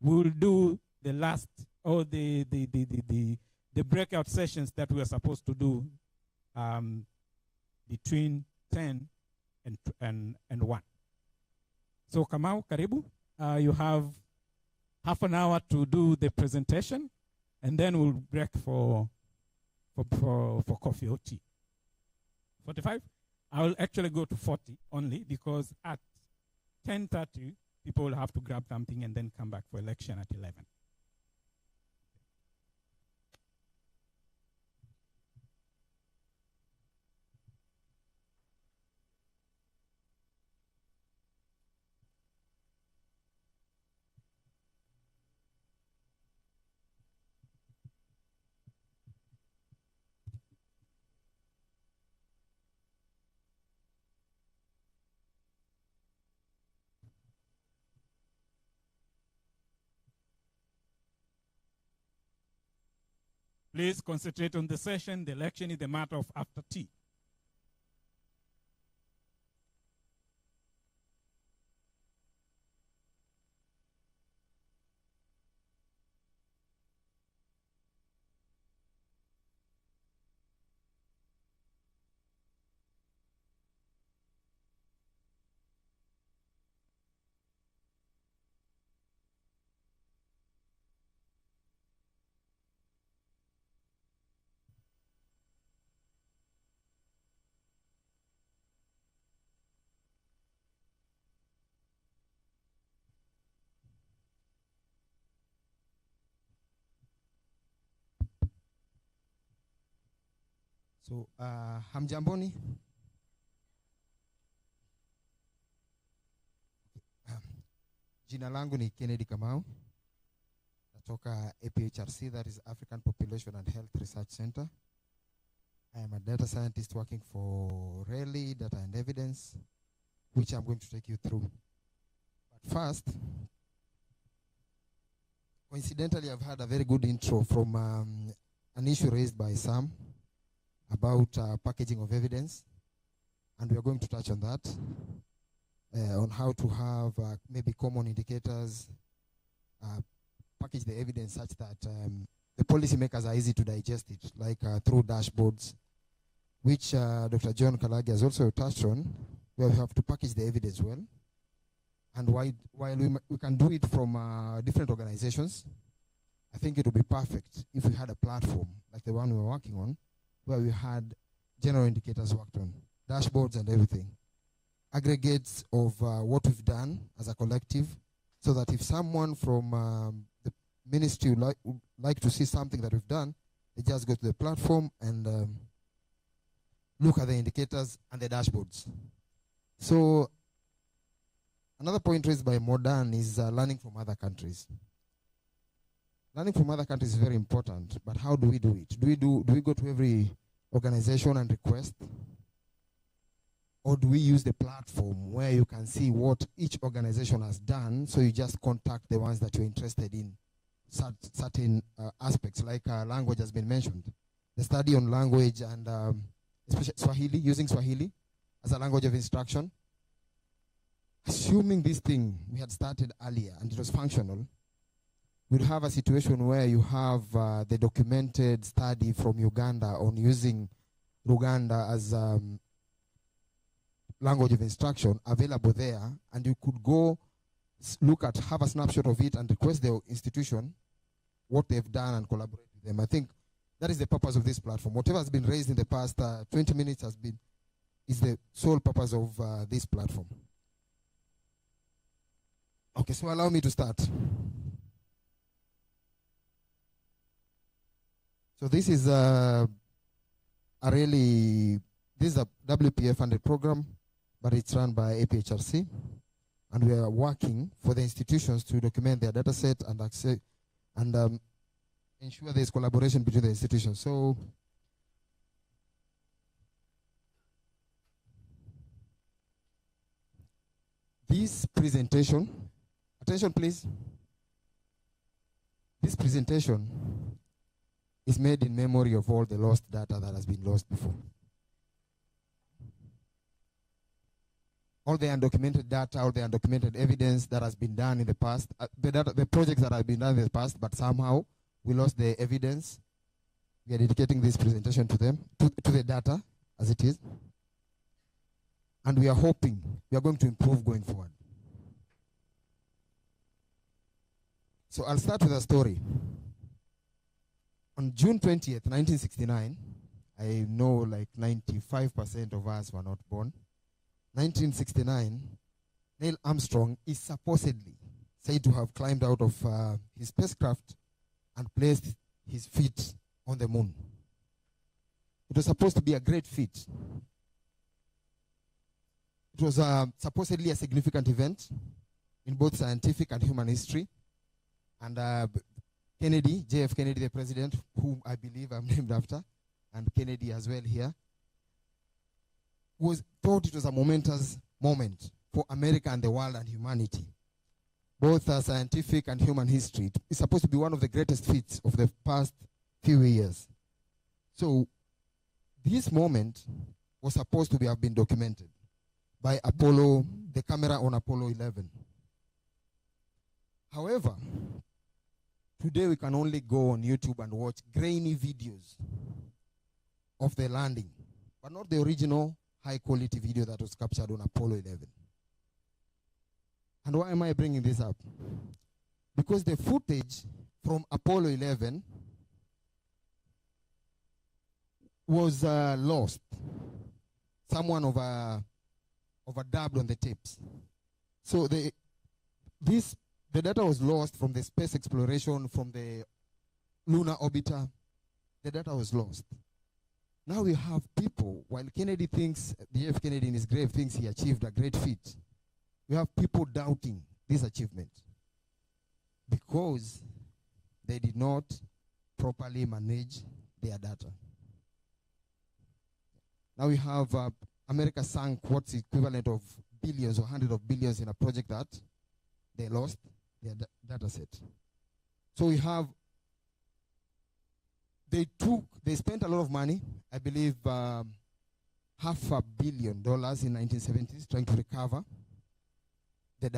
we'll do the last, or the breakout sessions that we are supposed to do between 10 and 1. So Kamau, karibu. You have half an hour to do the presentation, and then we'll break for coffee or tea. 45? I will actually go to 40 only, because at 10:30, people will have to grab something and then come back for election at 11. Please concentrate on the session. The election is the matter of after tea. So, hamjamboni. Jina langu ni Kennedy Kamau. Natoka APHRC, that is African Population and Health Research Center. I am a data scientist working for RELI Data and Evidence, which I'm going to take you through. But first, coincidentally, I've had a very good intro from an issue raised by Sam about packaging of evidence, and we are going to touch on that, on how to have maybe common indicators, package the evidence such that the policymakers are easy to digest it, like through dashboards, which Dr. John Kalagi has also touched on, where we have to package the evidence well. And while we can do it from different organizations, I think it would be perfect if we had a platform like the one we were working on, where we had general indicators worked on, dashboards and everything, aggregates of what we've done as a collective, so that if someone from the ministry would like to see something that we've done, they just go to the platform and look at the indicators and the dashboards. So another point raised by Modern is learning from other countries. Learning from other countries is very important, but how do we do it? Do we go to every organization and request? Or do we use the platform where you can see what each organization has done, so you just contact the ones that you're interested in, certain aspects, like language has been mentioned. The study on language and especially Swahili, using Swahili as a language of instruction. Assuming this thing we had started earlier and it was functional, we'd have a situation where you have the documented study from Uganda on using Luganda as language of instruction available there, and you could go have a snapshot of it and request the institution what they've done and collaborate with them. I think that is the purpose of this platform. Whatever has been raised in the past 20 minutes is the sole purpose of this platform. Okay, so allow me to start. So this is a WPF funded program, but it's run by APHRC, and we are working for the institutions to document their data set and ensure there is collaboration between the institutions. So this presentation, attention please, this presentation is made in memory of all the lost data that has been lost before. All the undocumented data, all the undocumented evidence that has been done in the past, the projects that have been done in the past, but somehow we lost the evidence. We are dedicating this presentation to them, to the data as it is. And we are hoping we are going to improve going forward. So I'll start with a story. On June 20th, 1969, I know like 95% of us were not born. 1969, Neil Armstrong is supposedly said to have climbed out of his spacecraft and placed his feet on the moon. It was supposed to be a great feat. It was supposedly a significant event in both scientific and human history. And Kennedy, JF Kennedy, the president, whom I believe I'm named after, and Kennedy as well here, thought it was a momentous moment for America and the world and humanity. Both scientific and human history. It's supposed to be one of the greatest feats of the past few years. So this moment was supposed to have been documented by Apollo, the camera on Apollo 11. However, today we can only go on YouTube and watch grainy videos of the landing, but not the original high-quality video that was captured on Apollo 11. And why am I bringing this up? Because the footage from Apollo 11 was lost. Someone overdubbed on the tapes. So the data was lost from the space exploration, from the lunar orbiter. The data was lost. Now we have people, while Kennedy thinks, JF Kennedy in his grave thinks he achieved a great feat, we have people doubting this achievement because they did not properly manage their data. Now we have America sank what's equivalent of billions or hundreds of billions in a project that they lost their data set. So we have, they spent a lot of money, I believe $500 million in 1970s trying to recover the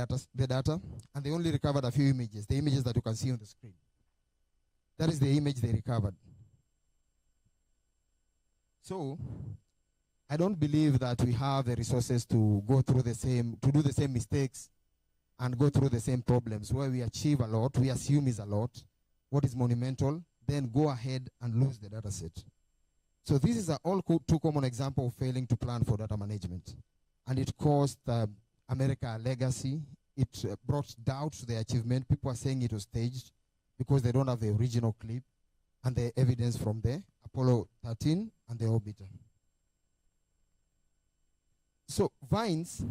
data, and they only recovered a few images, the images that you can see on the screen. That is the image they recovered. So I don't believe that we have the resources to go through the same, to do the same mistakes and go through the same problems where we achieve a lot, we assume is a lot, what is monumental, then go ahead and lose the data set. So this is too common example of failing to plan for data management. And it cost America a legacy. It brought doubt to the achievement. People are saying it was staged because they don't have the original clip and the evidence from the Apollo 13 and the orbiter. So Vines,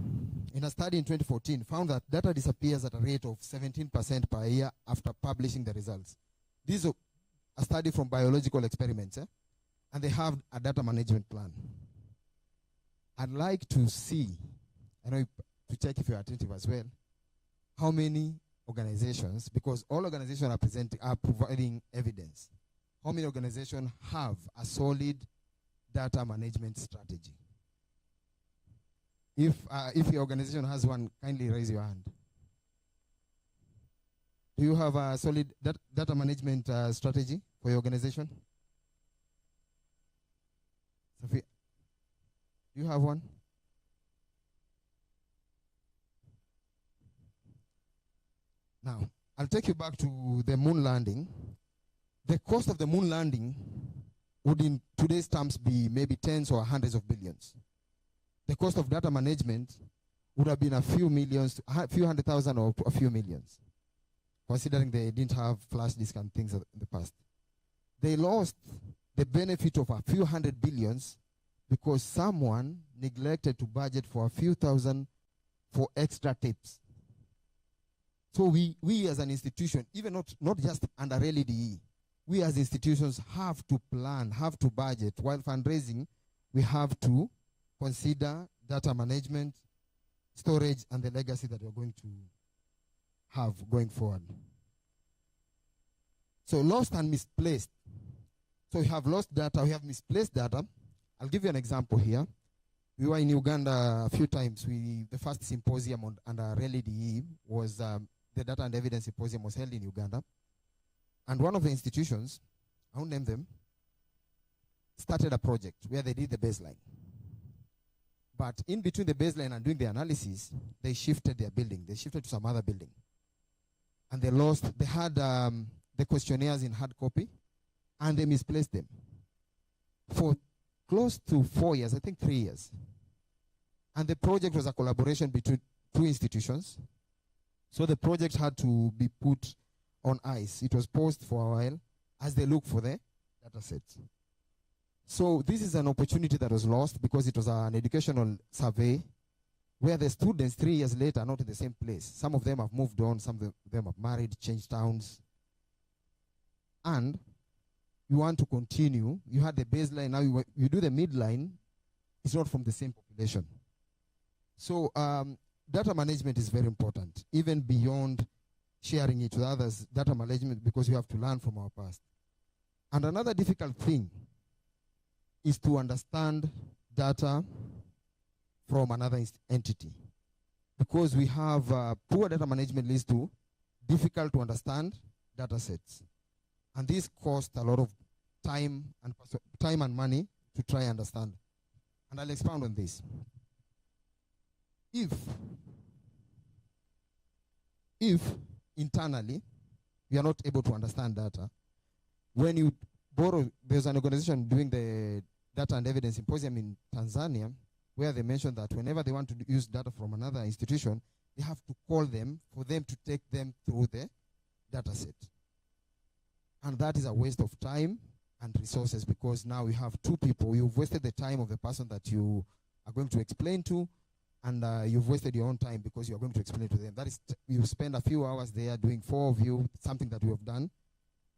in a study in 2014, found that data disappears at a rate of 17% per year after publishing the results. This is a study from biological experiments, and they have a data management plan. I'd like to see, I know to check if you're attentive as well, how many organizations, because all organizations are providing evidence, how many organizations have a solid data management strategy? If your organization has one, kindly raise your hand. Do you have a solid data management strategy for your organization? Sophia, do you have one? Now, I'll take you back to the moon landing. The cost of the moon landing would in today's terms be maybe tens or hundreds of billions. The cost of data management would have been a few millions, a few hundred thousand or a few millions, considering they didn't have flash disk and things in the past. They lost the benefit of a few hundred billions because someone neglected to budget for a few thousand for extra tapes. So we as an institution, even not just under RELI, we as institutions have to plan, have to budget. While fundraising, we have to consider data management, storage, and the legacy that we're going to have going forward. So lost and misplaced. So we have lost data, we have misplaced data. I'll give you an example here. We were in Uganda a few times. The first symposium under RELI was the Data and Evidence Symposium was held in Uganda. And one of the institutions, I won't name them, started a project where they did the baseline. But in between the baseline and doing the analysis, they shifted their building. They shifted to some other building. And they had the questionnaires in hard copy, and they misplaced them. For close to 4 years, I think 3 years. And the project was a collaboration between two institutions. So the project had to be put on ice. It was paused for a while as they look for the data sets. So this is an opportunity that was lost because it was an educational survey where the students 3 years later are not in the same place. Some of them have moved on, some of them have married, changed towns. And you want to continue, you had the baseline, now you do the midline, it's not from the same population. So data management is very important, even beyond sharing it with others, data management, because we have to learn from our past. And another difficult thing is to understand data from another entity, because we have poor data management leads to difficult to understand data sets. And this costs a lot of time and money to try and understand. And I'll expound on this. If internally we are not able to understand data, when you borrow, there's an organization doing the Data and Evidence Symposium in Tanzania, where they mentioned that whenever they want to use data from another institution, they have to call them for them to take them through the data set. And that is a waste of time and resources, because now you have two people. You've wasted the time of the person that you are going to explain to, and you've wasted your own time because you're going to explain to them. That is, you spend a few hours there doing 4 of you, something that you have done,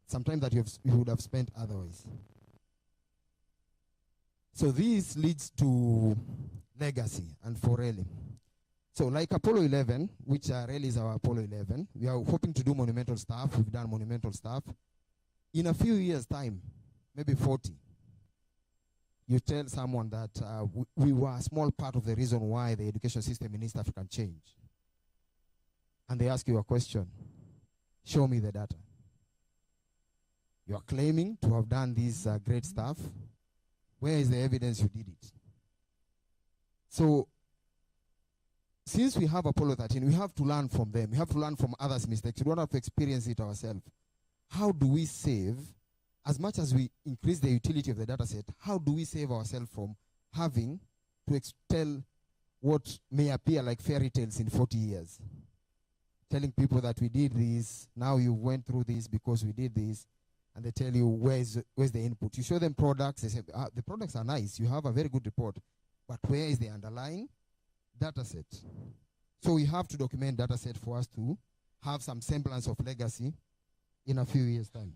sometime that you would have spent otherwise. So this leads to legacy and for RELI. So like Apollo 11, which RELI is our Apollo 11, we are hoping to do monumental stuff. We've done monumental stuff. In a few years' time, maybe 40, you tell someone that we were a small part of the reason why the education system in East Africa changed. And they ask you a question. Show me the data. You are claiming to have done this great stuff. Where is the evidence you did it? So, since we have Apollo 13, we have to learn from them. We have to learn from others' mistakes. We don't have to experience it ourselves. How do we save, as much as we increase the utility of the data set, how do we save ourselves from having to tell what may appear like fairy tales in 40 years? Telling people that we did this, now you went through this because we did this, and they tell you where's the input. You show them products, they say, the products are nice, you have a very good report, but where is the underlying data set? So we have to document data set for us to have some semblance of legacy in a few years' time.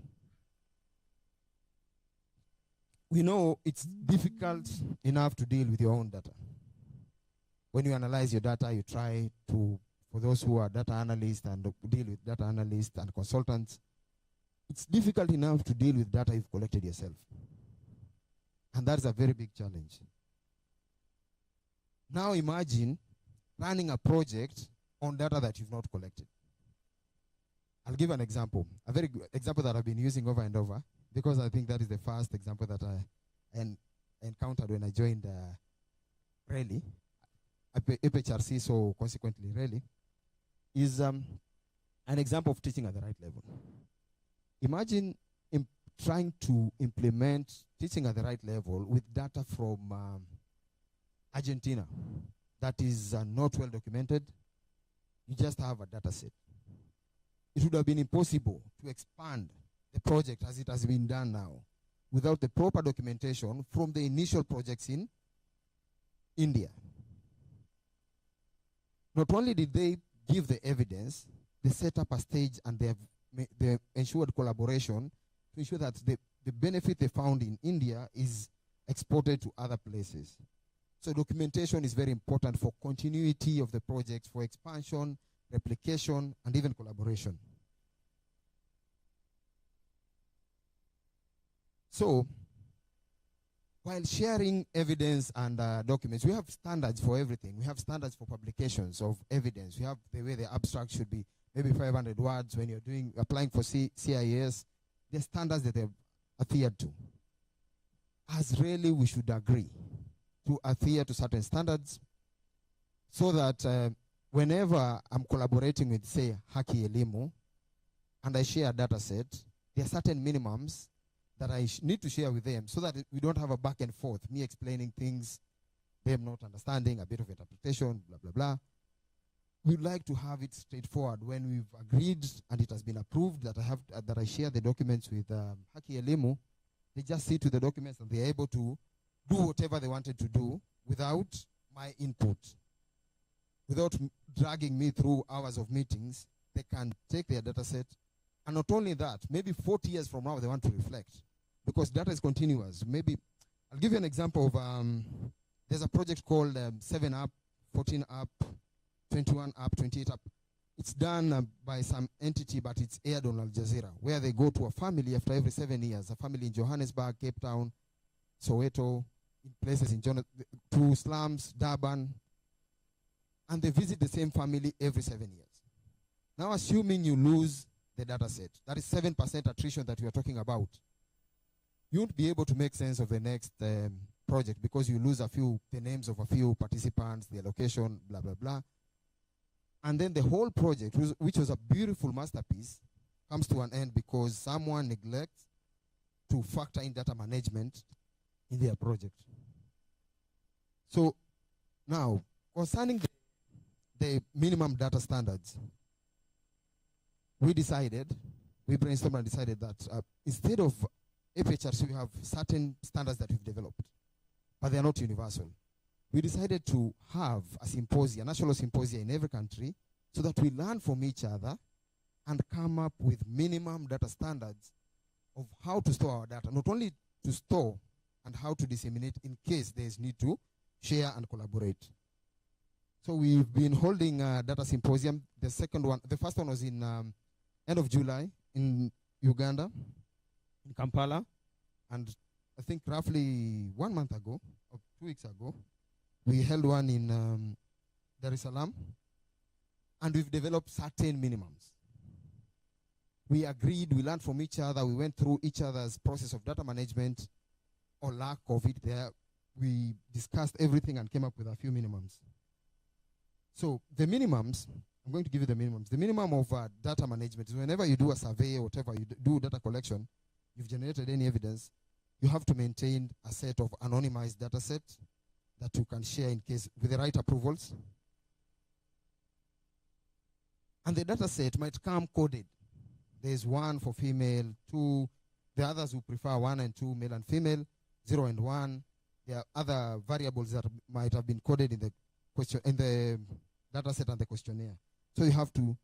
We know it's difficult enough to deal with your own data. When you analyze your data, you try to, for those who are data analysts and deal with data analysts and consultants, it's difficult enough to deal with data you've collected yourself. And that is a very big challenge. Now imagine running a project on data that you've not collected. I'll give an example, a very good example that I've been using over and over, because I think that is the first example that I encountered when I joined RELI, FHRC, so consequently RELI, is an example of teaching at the right level. Imagine trying to implement teaching at the right level with data from Argentina that is not well documented. You just have a data set. It would have been impossible to expand the project as it has been done now without the proper documentation from the initial projects in India. Not only did they give the evidence, they set up a stage and they ensured collaboration to ensure that the benefit they found in India is exported to other places. So documentation is very important for continuity of the project, for expansion, replication, and even collaboration. So, while sharing evidence and documents, we have standards for everything. We have standards for publications of evidence. We have the way the abstract should be, maybe 500 words when you're applying for CIS. The standards that they've adhered to. As really, we should agree to adhere to certain standards so that whenever I'm collaborating with, say, Haki Elimu, and I share a data set, there are certain minimums that I need to share with them so that we don't have a back and forth, me explaining things, them not understanding, a bit of interpretation, blah, blah, blah. We'd like to have it straightforward. When we've agreed and it has been approved that I share the documents with Haki Elimu, they just see to the documents and they're able to do whatever they wanted to do without my input. Without dragging me through hours of meetings, they can take their data set. And not only that, maybe 40 years from now they want to reflect. Because data is continuous. Maybe, I'll give you an example of, there's a project called 7 Up, 14 Up, 21 Up, 28 Up. It's done by some entity, but it's aired on Al Jazeera, where they go to a family after every 7 years, a family in Johannesburg, Cape Town, Soweto, in places in to slums, Durban, and they visit the same family every 7 years. Now, assuming you lose the data set, that is 7% attrition that we are talking about, you won't be able to make sense of the next project because you lose the names of a few participants, the location, blah, blah, blah. And then the whole project, which was a beautiful masterpiece, comes to an end because someone neglects to factor in data management in their project. So now, concerning the minimum data standards, we brainstormed and decided that instead of FHRC, we have certain standards that we've developed, but they are not universal. We decided to have a national symposium in every country so that we learn from each other and come up with minimum data standards of how to store our data, not only to store and how to disseminate in case there is need to share and collaborate. So we've been holding a data symposium. The first one was in end of July in Uganda, in Kampala, and I think roughly 1 month ago, or 2 weeks ago, we held one in Dar es Salaam, and we've developed certain minimums. We agreed, we learned from each other, we went through each other's process of data management or lack of it there. We discussed everything and came up with a few minimums. So the minimums, I'm going to give you the minimums. The minimum of data management is whenever you do a survey or whatever, you do data collection, you've generated any evidence, you have to maintain a set of anonymized data sets that you can share in case with the right approvals. And the data set might come coded. There's 1 for female, 2, the others who prefer 1 and 2, male and female, 0 and 1. There are other variables that might have been coded in the data set and the questionnaire. So you have to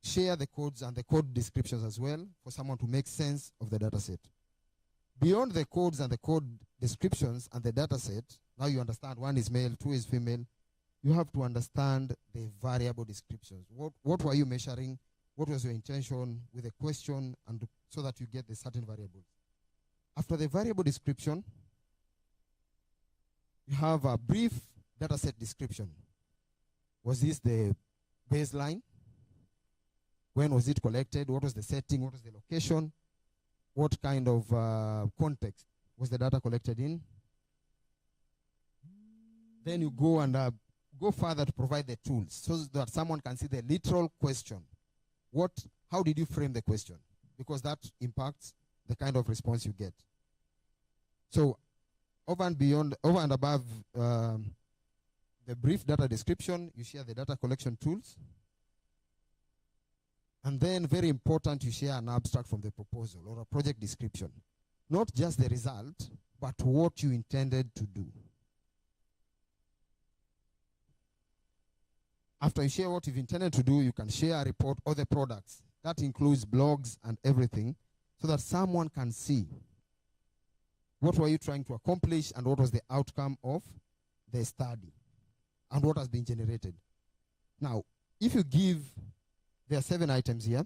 share the codes and the code descriptions as well for someone to make sense of the data set. Beyond the codes and the code descriptions and the data set, now you understand 1 is male, 2 is female, you have to understand the variable descriptions. What were you measuring? What was your intention with the question, and so that you get the certain variables. After the variable description, you have a brief data set description. Was this the baseline? When was it collected? What was the setting? What was the location? What kind of context was the data collected in? Then you go and go further to provide the tools so that someone can see the literal question. How did you frame the question? Because that impacts the kind of response you get. So over and above the brief data description, you share the data collection tools. And then, very important, you share an abstract from the proposal or a project description. Not just the result, but what you intended to do. After you share what you've intended to do, you can share a report or the products. That includes blogs and everything, so that someone can see what were you trying to accomplish and what was the outcome of the study and what has been generated. Now, if you give, there are 7 items here.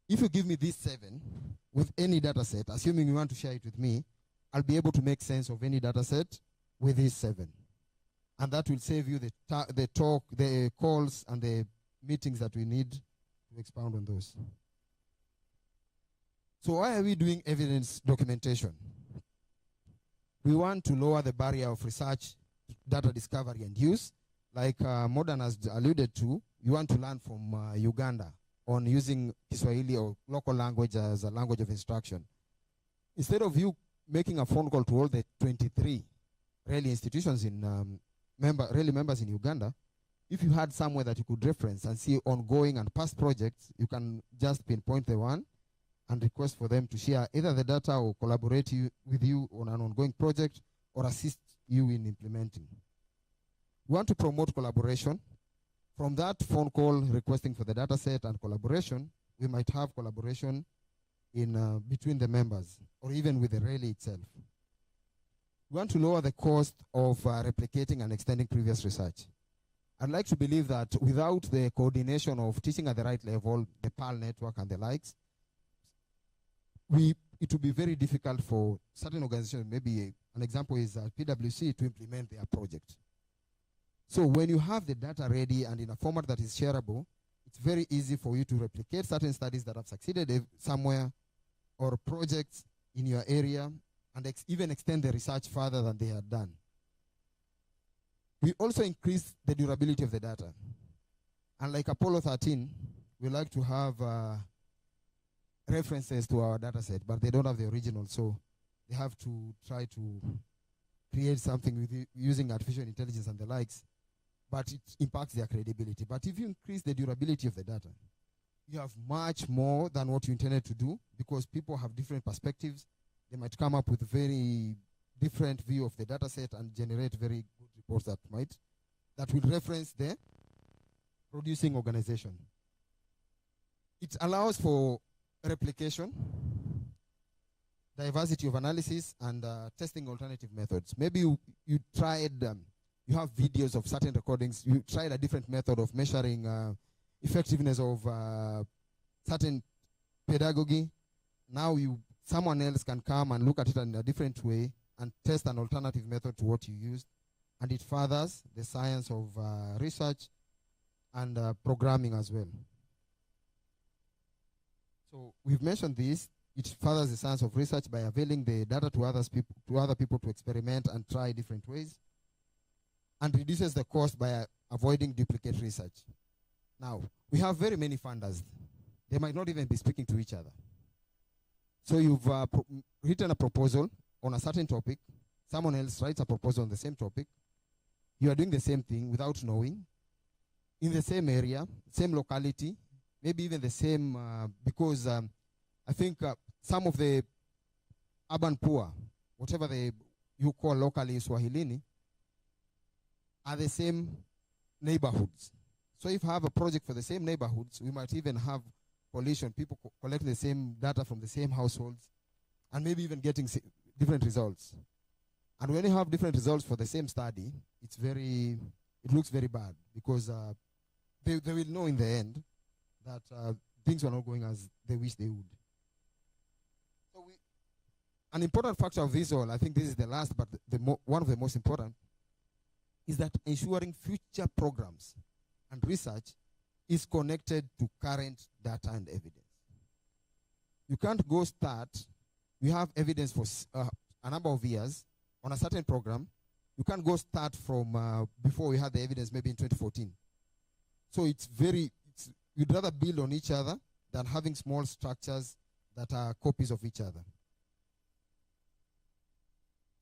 If you give me these 7 with any data set, assuming you want to share it with me, I'll be able to make sense of any data set with these 7. And that will save you the talk, the calls, and the meetings that we need to expound on those. So why are we doing evidence documentation? We want to lower the barrier of research, data discovery, and use. Like Modern has alluded to, you want to learn from Uganda on using Kiswahili or local language as a language of instruction. Instead of you making a phone call to all the 23 RELI institutions in RELI members in Uganda, if you had somewhere that you could reference and see ongoing and past projects, you can just pinpoint the one and request for them to share either the data or collaborate with you on an ongoing project or assist you in implementing. We want to promote collaboration. From that phone call requesting for the data set and collaboration, we might have collaboration in between the members or even with the RELI itself. We want to lower the cost of replicating and extending previous research. I'd like to believe that without the coordination of teaching at the right level, the PAL network and the likes, it would be very difficult for certain organizations, maybe an example is PwC, to implement their project. So when you have the data ready and in a format that is shareable, it's very easy for you to replicate certain studies that have succeeded somewhere or projects in your area and even extend the research further than they had done. We also increase the durability of the data. And like Apollo 13, we like to have references to our data set, but they don't have the original, so they have to try to create something with using artificial intelligence and the likes, but it impacts their credibility. But if you increase the durability of the data, you have much more than what you intended to do, because people have different perspectives. They might come up with a very different view of the data set and generate very good reports that will reference the producing organization. It allows for replication, diversity of analysis, and testing alternative methods. Maybe you tried, you have videos of certain recordings, you tried a different method of measuring effectiveness of certain pedagogy. Now someone else can come and look at it in a different way and test an alternative method to what you used, and it furthers the science of research and programming as well. So we've mentioned this. It furthers the science of research by availing the data to other people to experiment and try different ways, and reduces the cost by avoiding duplicate research. Now, we have very many funders. They might not even be speaking to each other. So you've written a proposal on a certain topic. Someone else writes a proposal on the same topic. You are doing the same thing without knowing, in the same area, same locality, maybe even the same, because I think some of the urban poor, whatever you call locally Swahilini, are the same neighborhoods. So if you have a project for the same neighborhoods, we might even have coalition, people collecting the same data from the same households, and maybe even getting different results. And when you have different results for the same study, it looks very bad, because they will know in the end that things were not going as they wish they would. So an important factor of this all, I think this is the last, but one of the most important, is that ensuring future programs and research is connected to current data and evidence. You can't go start, you have evidence for a number of years on a certain program. You can't go start from before we had the evidence, maybe in 2014. So you'd rather build on each other than having small structures that are copies of each other.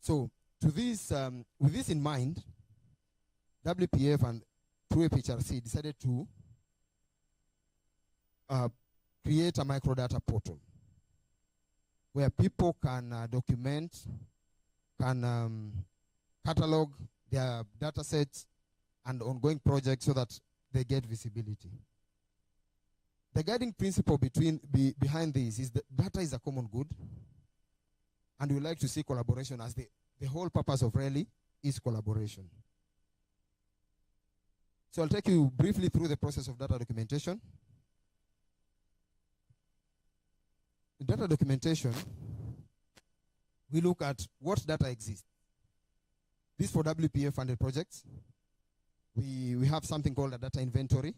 So with this in mind, WPF and through HRC decided to create a microdata portal where people can document, can catalog their data sets and ongoing projects so that they get visibility. The guiding principle behind this is that data is a common good, and we like to see collaboration, as the whole purpose of RELI is collaboration. So I'll take you briefly through the process of data documentation. In data documentation, we look at what data exists. This for WPF-funded projects. We have something called a data inventory.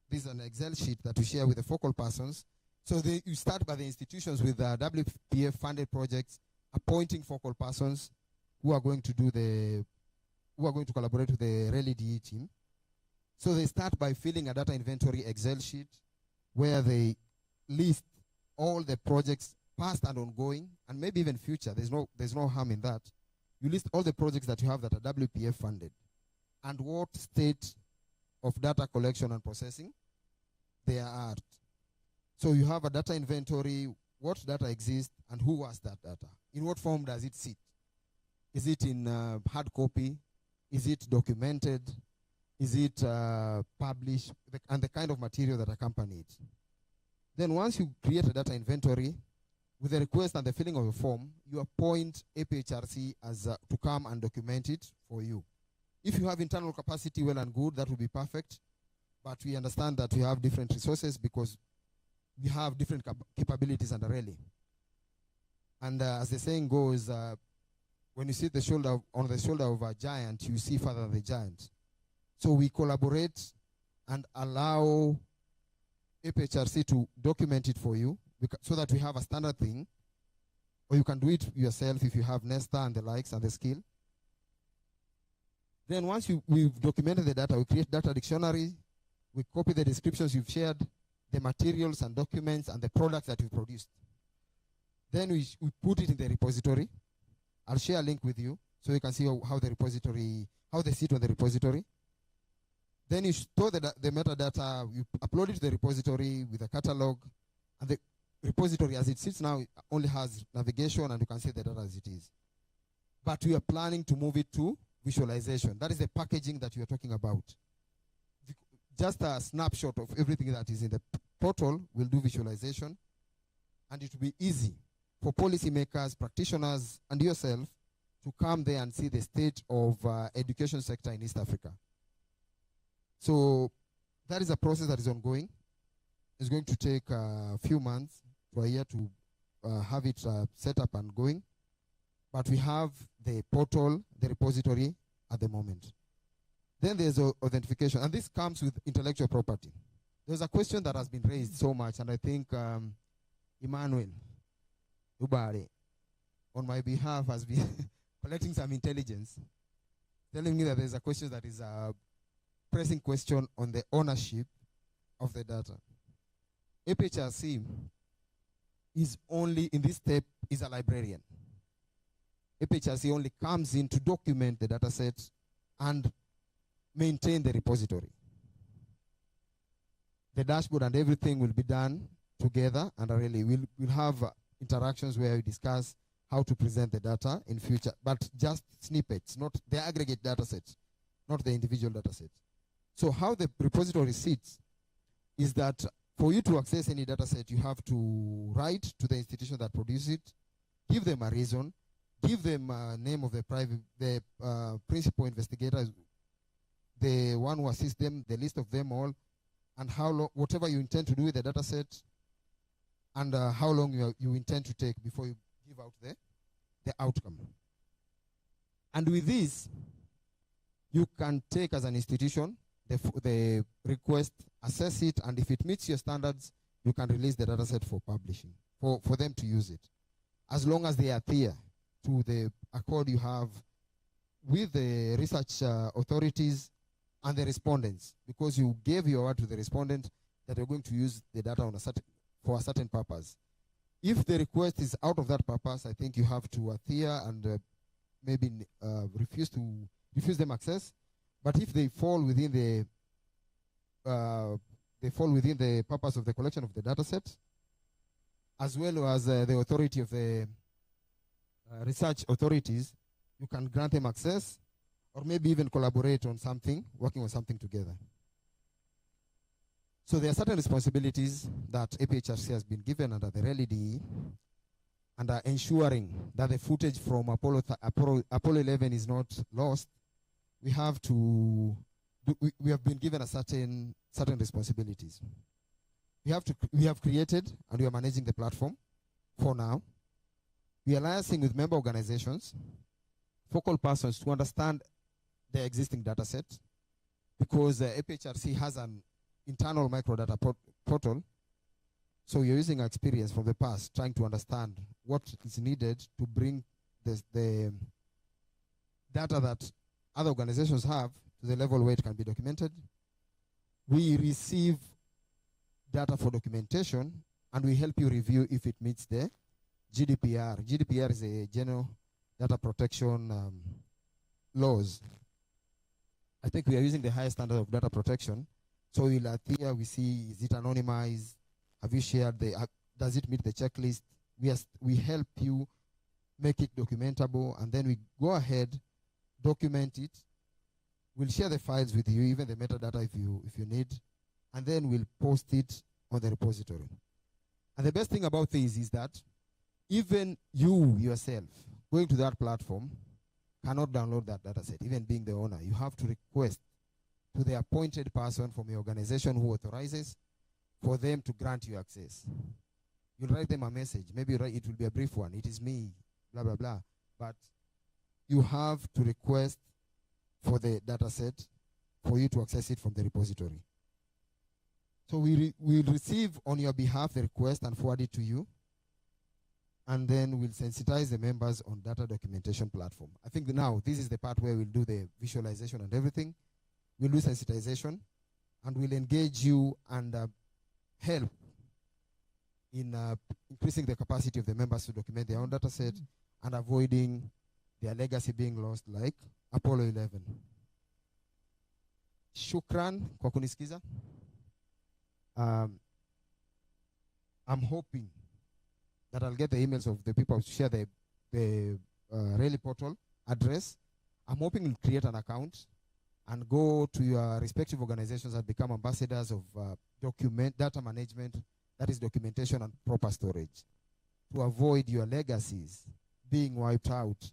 This is an Excel sheet that we share with the focal persons. So you start by the institutions with WPF-funded projects, appointing focal persons who are going to collaborate with the RELI DE team. So they start by filling a data inventory Excel sheet where they list all the projects, past and ongoing, and maybe even future. There's no harm in that. You list all the projects that you have that are WPF funded and what state of data collection and processing they are at. So you have a data inventory, what data exists, and who has that data. In what form does it sit? Is it in hard copy? Is it documented? Is it published? And the kind of material that accompany it. Then once you create a data inventory, with the request and the filling of a form, you appoint APHRC to come and document it for you. If you have internal capacity, well and good, that would be perfect. But we understand that we have different resources because we have different capabilities under RELI. And as the saying goes, when you sit on the shoulder of a giant, you see further than the giant. So we collaborate and allow APHRC to document it for you so that we have a standard thing, or you can do it yourself if you have Nesta and the likes and the skill. Then once we've documented the data, we create data dictionary, we copy the descriptions you've shared, the materials and documents and the products that you've produced. Then we put it in the repository. I'll share a link with you so you can see how they sit on the repository. Then you store the metadata, you upload it to the repository with a catalog, and the repository as it sits now only has navigation and you can see the data as it is. But we are planning to move it to visualization. That is the packaging that we are talking about. Just a snapshot of everything that is in the portal will do visualization, and it will be easy for policymakers, practitioners, and yourself to come there and see the state of education sector in East Africa. So that is a process that is ongoing. It's going to take a few months to a year to have it set up and going. But we have the portal, the repository at the moment. Then there's authentication, and this comes with intellectual property. There's a question that has been raised so much, and I think Emmanuel Ubare, on my behalf, has been collecting some intelligence, telling me that there's a question that is a pressing question on the ownership of the data. APHRC is only, in this step, is a librarian. APHRC only comes in to document the data set and maintain the repository. The dashboard and everything will be done together, and really we'll have interactions where we discuss how to present the data in future, but just snippets, not the aggregate data sets, not the individual data sets. So how the repository sits is that for you to access any data set, you have to write to the institution that produces it, give them a reason, give them a name of the principal investigator, the one who assists them, the list of them all, and how long, whatever you intend to do with the data set, and how long you intend to take before you give out the outcome. And with this, you can take as an institution the request, assess it, and if it meets your standards, you can release the data set for publishing, for them to use it. As long as they adhere to the accord you have with the research authorities and the respondents, because you gave your word to the respondent that you're going to use the data on for a certain purpose. If the request is out of that purpose, I think you have to adhere and maybe refuse them access. But if they fall within the purpose of the collection of the data set, as well as the authority of the research authorities, you can grant them access, or maybe even collaborate on something, working on something together. So there are certain responsibilities that APHRC has been given under the RELI DE, and ensuring that the footage from Apollo 11 is not lost. We have been given a certain responsibilities. We have created and we are managing the platform for now. We are liaising with member organizations, focal persons to understand the existing data set, because APHRC has an internal microdata portal. So you're using our experience from the past, trying to understand what is needed to bring the data that other organizations have to the level where it can be documented. We receive data for documentation, and we help you review if it meets the GDPR. GDPR is a general data protection laws. I think we are using the highest standard of data protection. So we'll adhere, we see, is it anonymized? Have you shared does it meet the checklist? We help you make it documentable, and then we go ahead, document it. We'll share the files with you, even the metadata if you need, and then we'll post it on the repository. And the best thing about this is that even you yourself going to that platform, cannot download that data set, even being the owner. You have to request to the appointed person from your organization who authorizes for them to grant you access. You write them a message. Maybe it will be a brief one. It is me, blah, blah, blah. But you have to request for the data set for you to access it from the repository. So we'll receive on your behalf the request and forward it to you. And then we'll sensitize the members on data documentation platform. I think now this is the part where we'll do the visualization and everything. We'll do sensitization, and we'll engage you and help in increasing the capacity of the members to document their own data set and avoiding their legacy being lost like Apollo 11. Shukran kwa kunisikiza. I'm hoping that I'll get the emails of the people to share the RELI portal address. I'm hoping you'll create an account and go to your respective organizations and become ambassadors of data management, that is documentation and proper storage, to avoid your legacies being wiped out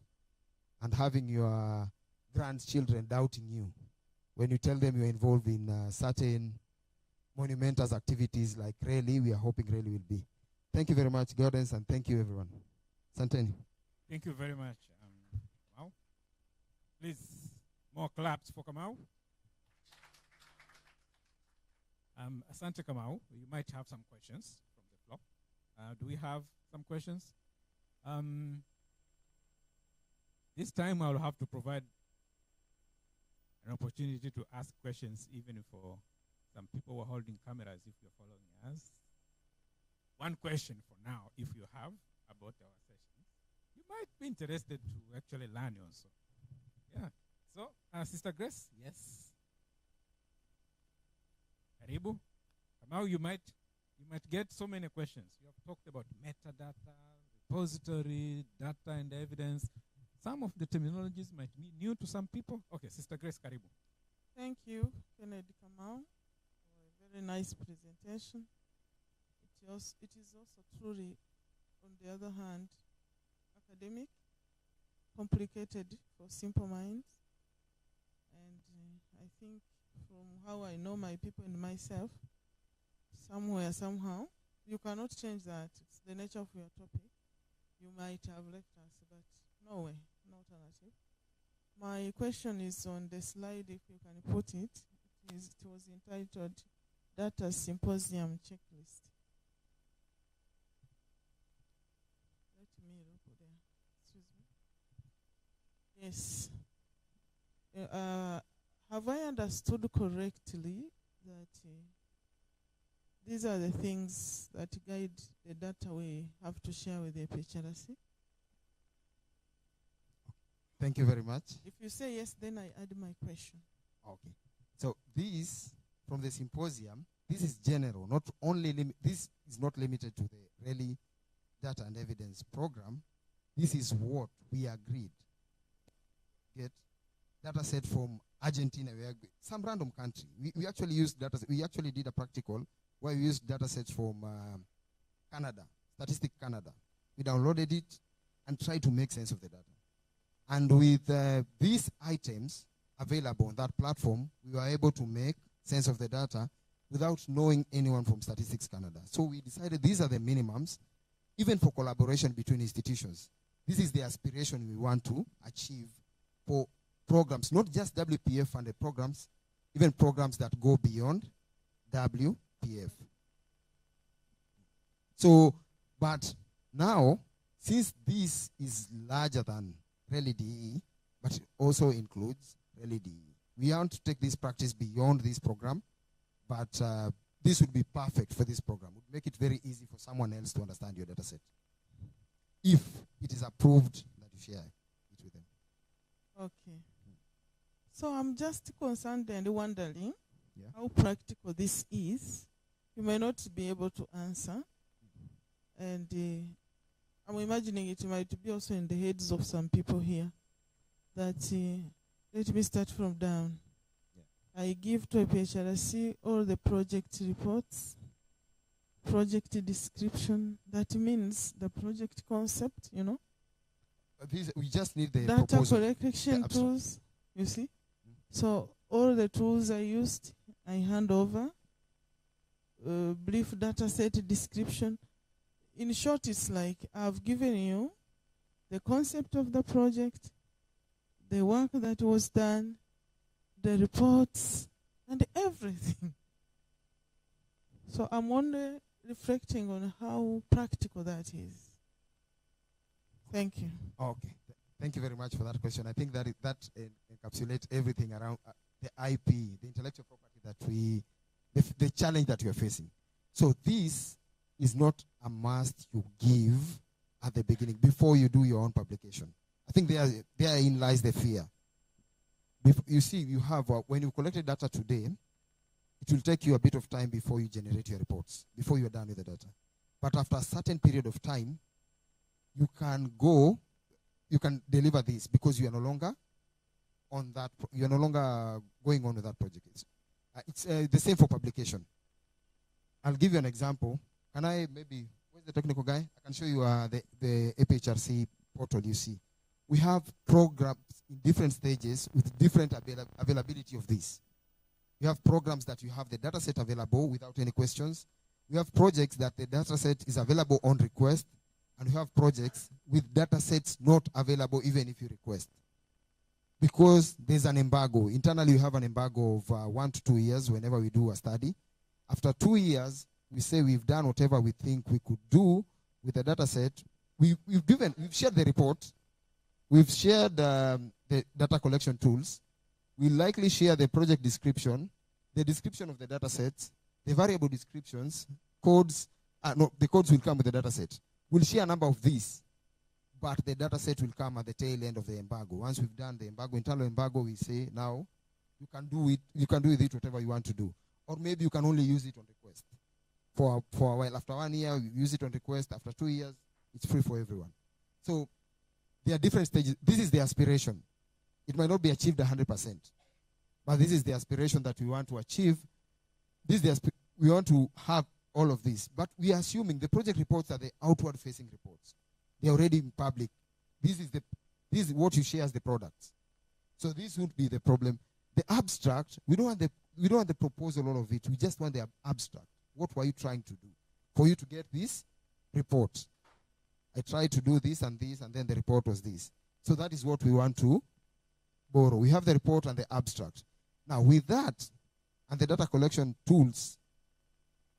and having your grandchildren doubting you when you tell them you're involved in certain monumentous activities like RELI. We are hoping RELI will be. Thank you very much, Gordons, and thank you, everyone. Santeni. Thank you very much, Kamau. Please, more claps for Kamau. Asante Kamau, you might have some questions from the floor. Do we have some questions? This time I'll have to provide an opportunity to ask questions even for some people who are holding cameras if you're following us. One question for now, if you have, about our sessions. You might be interested to actually learn also. Yeah. So, Sister Grace, yes. Karibu. Now you might get so many questions. You have talked about metadata, repository, data and evidence. Some of the terminologies might be new to some people. Okay, Sister Grace, karibu. Thank you, Kennedy Kamau, for a very nice presentation. It is also truly, on the other hand, academic, complicated for simple minds. And I think from how I know my people and myself, somewhere, somehow, you cannot change that. It's the nature of your topic. You might have left us, but no way, no alternative. My question is on the slide, if you can put it. It was entitled Data Symposium Checklist. Let me look there. Excuse me. Yes. Have I understood correctly that these are the things that guide the data we have to share with the PHRC? Thank you very much. If you say yes, then I add my question. Okay. So this, from the symposium, this is general, not only this is not limited to the RELI data and evidence program. This is what we agreed. Get data set from Argentina, some random country. We actually used data. We actually did a practical where we used data sets from Canada, Statistic Canada. We downloaded it and tried to make sense of the data. And with these items available on that platform, we were able to make sense of the data without knowing anyone from Statistics Canada. So we decided these are the minimums, even for collaboration between institutions. This is the aspiration we want to achieve for programs, not just WPF-funded programs, even programs that go beyond WPF. So, but now, since this is larger than RELI DE, but it also includes RELI DE, we want to take this practice beyond this program, but this would be perfect for this program. It would make it very easy for someone else to understand your data set, if it is approved that you share it with them. Okay. So I'm just concerned and wondering how practical this is. You may not be able to answer. And I'm imagining it might be also in the heads of some people here. That, let me start from down. I give to a PHRC all the project reports, project description. That means the project concept, we just need the data proposal. collection The tools, you see. So all the tools I used, I hand over. Brief data set description. In short, it's like I've given you the concept of the project, the work that was done, the reports, and everything. So I'm only reflecting on how practical that is. Thank you. Okay. Thank you very much for that question. I think that encapsulates everything around the IP, the intellectual property that the challenge that you are facing. So this is not a must you give at the beginning before you do your own publication. I think therein lies the fear. You see, you have when you collected data today, it will take you a bit of time before you generate your reports, before you're done with the data. But after a certain period of time, you can deliver this because you are no longer on that. You are no longer going on with that project. It's the same for publication. I'll give you an example. Can I maybe, where's the technical guy? I can show you the APHRC portal you see. We have programs in different stages with different availability of this. You have programs that you have the data set available without any questions. We have projects that the data set is available on request, and we have projects with data sets not available even if you request. Because there's an embargo. Internally, we have an embargo of 1 to 2 years whenever we do a study. After 2 years, we say we've done whatever we think we could do with the data set. We've shared the report. We've shared the data collection tools. We likely share the project description, the description of the data sets, the variable descriptions, codes. The codes will come with the data set. We'll share a number of these, but the data set will come at the tail end of the embargo. Once we've done the embargo, internal embargo, we say, now, you can do with it whatever you want to do. Or maybe you can only use it on request. For a while. After 1 year, you use it on request. After 2 years, it's free for everyone. So there are different stages. This is the aspiration. It might not be achieved 100%, but this is the aspiration that we want to achieve. We want to have all of this, but we are assuming the project reports are the outward-facing reports. They're already in public. This is what you share as the products. So this would be the problem. The abstract, we don't want the proposal, all of it. We just want the abstract. What were you trying to do for you to get this report? I tried to do this, and then the report was this. So that is what we want to borrow. We have the report and the abstract. Now, with that, and the data collection tools,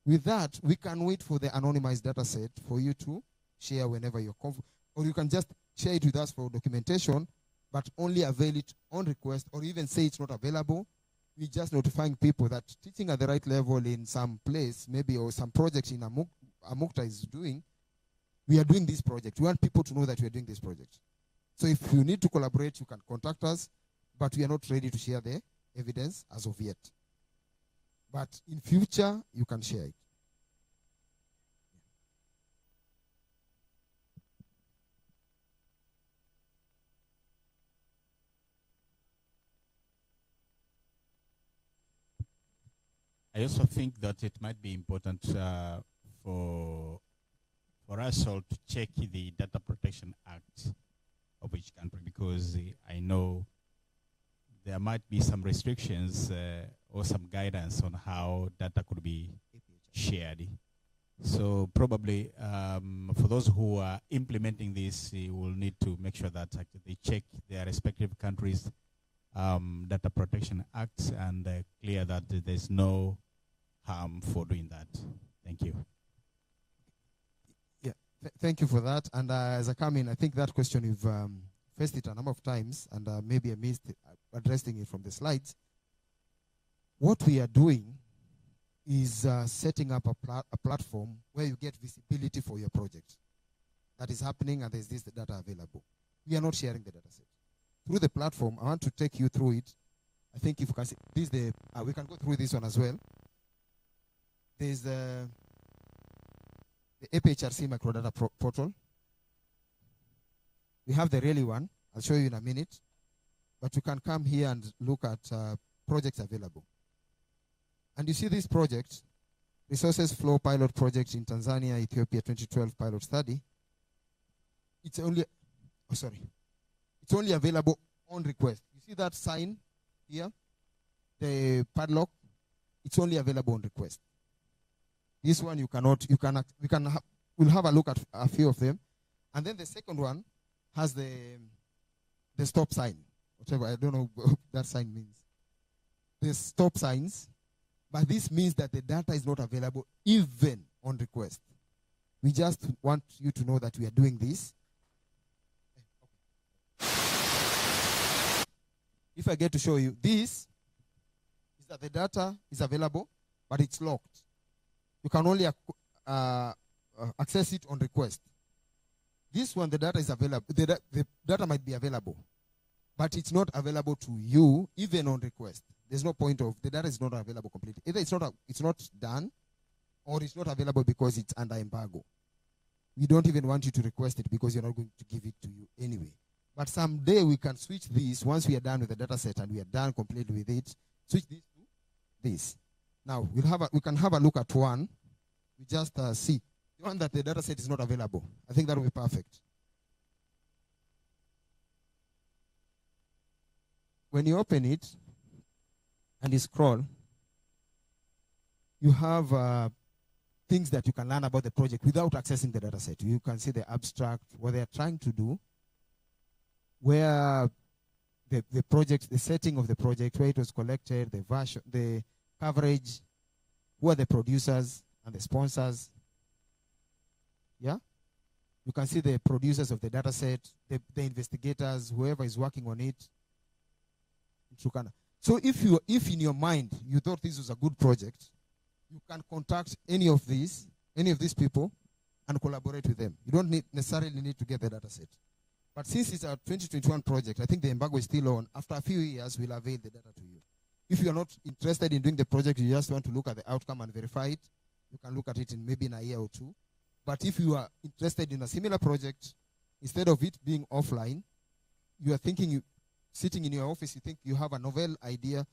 with that, we can wait for the anonymized data set for you to share whenever you're comfortable. Or you can just share it with us for documentation, but only avail it on request, or even say it's not available. We're just notifying people that teaching at the right level in some place, maybe, or some project in Amukta is doing, we are doing this project. We want people to know that we are doing this project. So if you need to collaborate, you can contact us, but we are not ready to share the evidence as of yet. But in future, you can share it. I also think that it might be important for us all to check the Data Protection Act of each country, because I know there might be some restrictions or some guidance on how data could be shared. So probably for those who are implementing this, we will need to make sure that they check their respective countries' Data Protection Acts and clear that there's no harm for doing that. Thank you. Yeah, thank you for that. And as I come in, I think that question you've faced it a number of times, and maybe I missed addressing it from the slides. What we are doing is setting up a platform where you get visibility for your project. That is happening, and there's this data available. We are not sharing the data set. Through the platform, I want to take you through it. I think if you can see, this we can go through this one as well. There's the APHRC microdata portal. We have the RELI one. I'll show you in a minute. But you can come here and look at projects available. And you see this project, Resources Flow Pilot Project in Tanzania, Ethiopia 2012 pilot study. It's only Oh, sorry. It's only available on request. You see that sign here? The padlock? It's only available on request. This one we'll have a look at a few of them. And then the second one has the stop sign. Whatever, I don't know what that sign means. The stop signs, but this means that the data is not available even on request. We just want you to know that we are doing this. If I get to show you, this is that the data is available, but it's locked. You can only access it on request. This one, the data is available. The data might be available, but it's not available to you even on request. There's no point of the data is not available completely. Either it's not done, or it's not available because it's under embargo. We don't even want you to request it because you're not going to give it to you anyway. But someday we can switch this once we are done with the data set and we are done completely with it. Switch this to this. Now we can have a look at one. We just see the one that the data set is not available. I think that will be perfect. When you open it and you scroll, you have things that you can learn about the project without accessing the data set. You can see the abstract, what they are trying to do, where the project, the setting of the project, where it was collected, the version, the coverage, who are the producers and the sponsors. Yeah? You can see the producers of the data set, the investigators, whoever is working on it. So if in your mind you thought this was a good project, you can contact any of these people and collaborate with them. You don't necessarily need to get the data set. But since it's a 2021 project, I think the embargo is still on. After a few years, we'll avail the data to you. If you are not interested in doing the project, you just want to look at the outcome and verify it, you can look at it in maybe in a year or two. But if you are interested in a similar project, instead of it being offline, you are thinking, sitting in your office, you think you have a novel idea,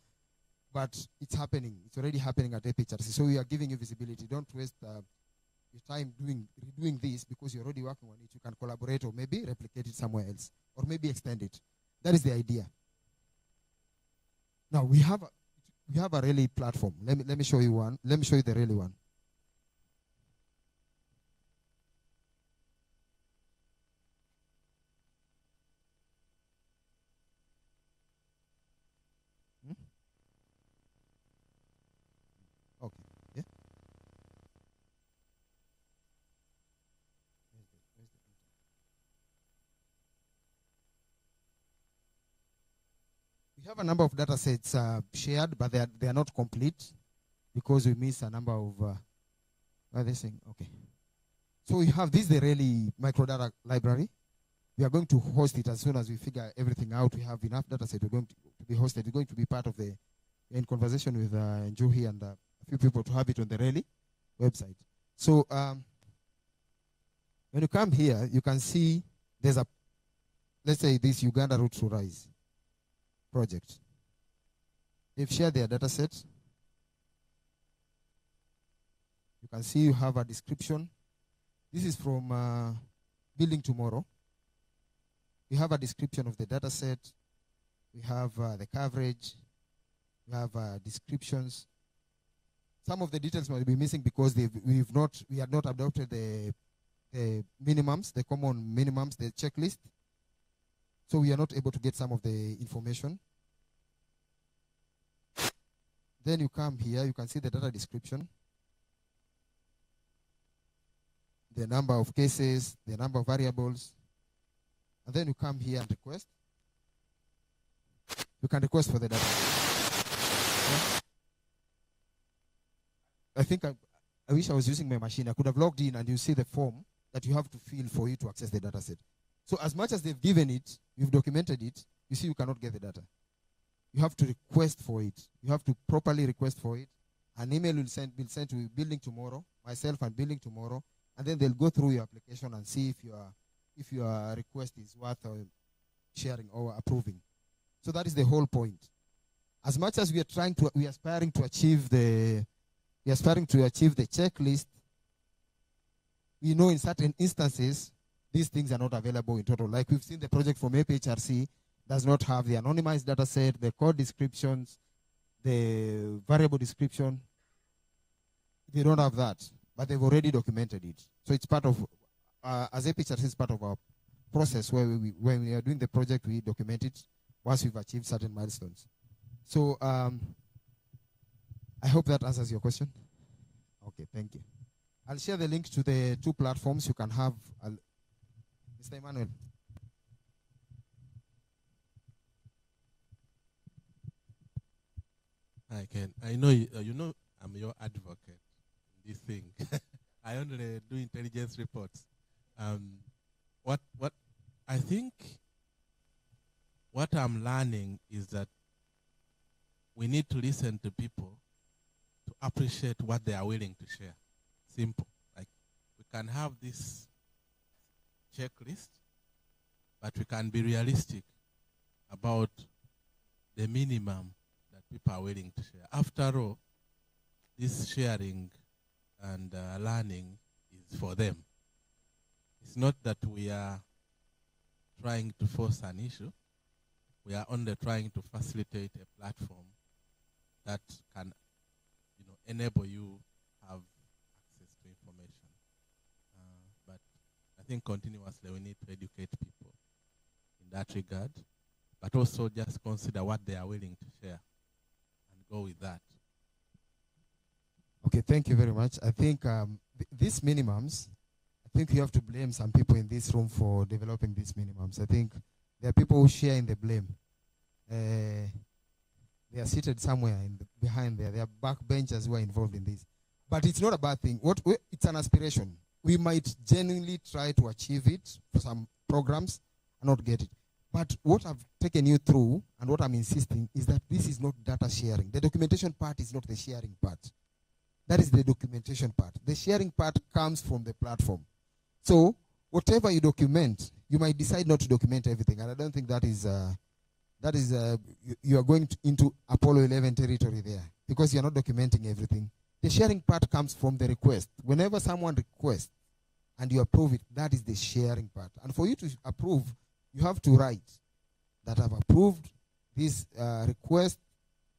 but it's happening. It's already happening at HRC. So we are giving you visibility. Don't waste your time redoing this because you're already working on it. You can collaborate or maybe replicate it somewhere else or maybe extend it. That is the idea. Now we have a RELI platform. Let me show you one. Let me show you the RELI one. Okay. Yeah. We have a number of data sets shared, but they are not complete because we miss a number of. What are they saying? Okay. So we have this, the RELI microdata library. We are going to host it as soon as we figure everything out. We have enough data set. We're going to be hosted. We're going to be part of the, in conversation with Juhi and a few people to have it on the RELI website. So when you come here, you can see there's a, let's say this Uganda Route to Rise project. They've shared their data set. You can see you have a description. This is from Building Tomorrow. We have a description of the data set. We have the coverage. We have descriptions. Some of the details might be missing because we had not adopted the minimums, the common minimums, the checklist. So we are not able to get some of the information. Then you come here, you can see the data description, the number of cases, the number of variables. And then you come here and request. You can request for the data. Yeah. I think I wish I was using my machine. I could have logged in and you see the form that you have to fill for you to access the data set. So as much as they've given it, you've documented it, you see you cannot get the data. You have to request for it. You have to properly request for it. An email will be sent to Building Tomorrow, myself and Building Tomorrow, and then they'll go through your application and see if your request is worth sharing or approving. So that is the whole point. As much as we are aspiring to achieve the checklist, we know in certain instances these things are not available in total. Like we've seen the project from APHRC does not have the anonymized data set, the code descriptions, the variable description. They don't have that, but they've already documented it. So it's part of, as APHRC is part of our process where when we are doing the project, we document it once we've achieved certain milestones. So I hope that answers your question. Okay, thank you. I'll share the link to the two platforms. You can have, Mr. Emmanuel. I know you know I'm your advocate in this thing. I only do intelligence reports. What I think what I'm learning is that we need to listen to people to appreciate what they are willing to share. Simple. Like we can have this checklist, but we can be realistic about the minimum that people are willing to share. After all, this sharing and learning is for them. It's not that we are trying to force an issue. We are only trying to facilitate a platform that can, enable you have access to information. But I think continuously we need to educate people in that regard, but also just consider what they are willing to share and go with that. Okay, thank you very much. I think these minimums, I think you have to blame some people in this room for developing these minimums. I think there are people who share in the blame. They are seated somewhere behind there. They are backbenchers who are involved in this. But it's not a bad thing. It's an aspiration. We might genuinely try to achieve it for some programs and not get it. But what I've taken you through and what I'm insisting is that this is not data sharing. The documentation part is not the sharing part. That is the documentation part. The sharing part comes from the platform. So whatever you document, you might decide not to document everything. And I don't think that is you are going into Apollo 11 territory there because you're not documenting everything. The sharing part comes from the request. Whenever someone requests and you approve it, that is the sharing part. And for you to approve, you have to write that I've approved this request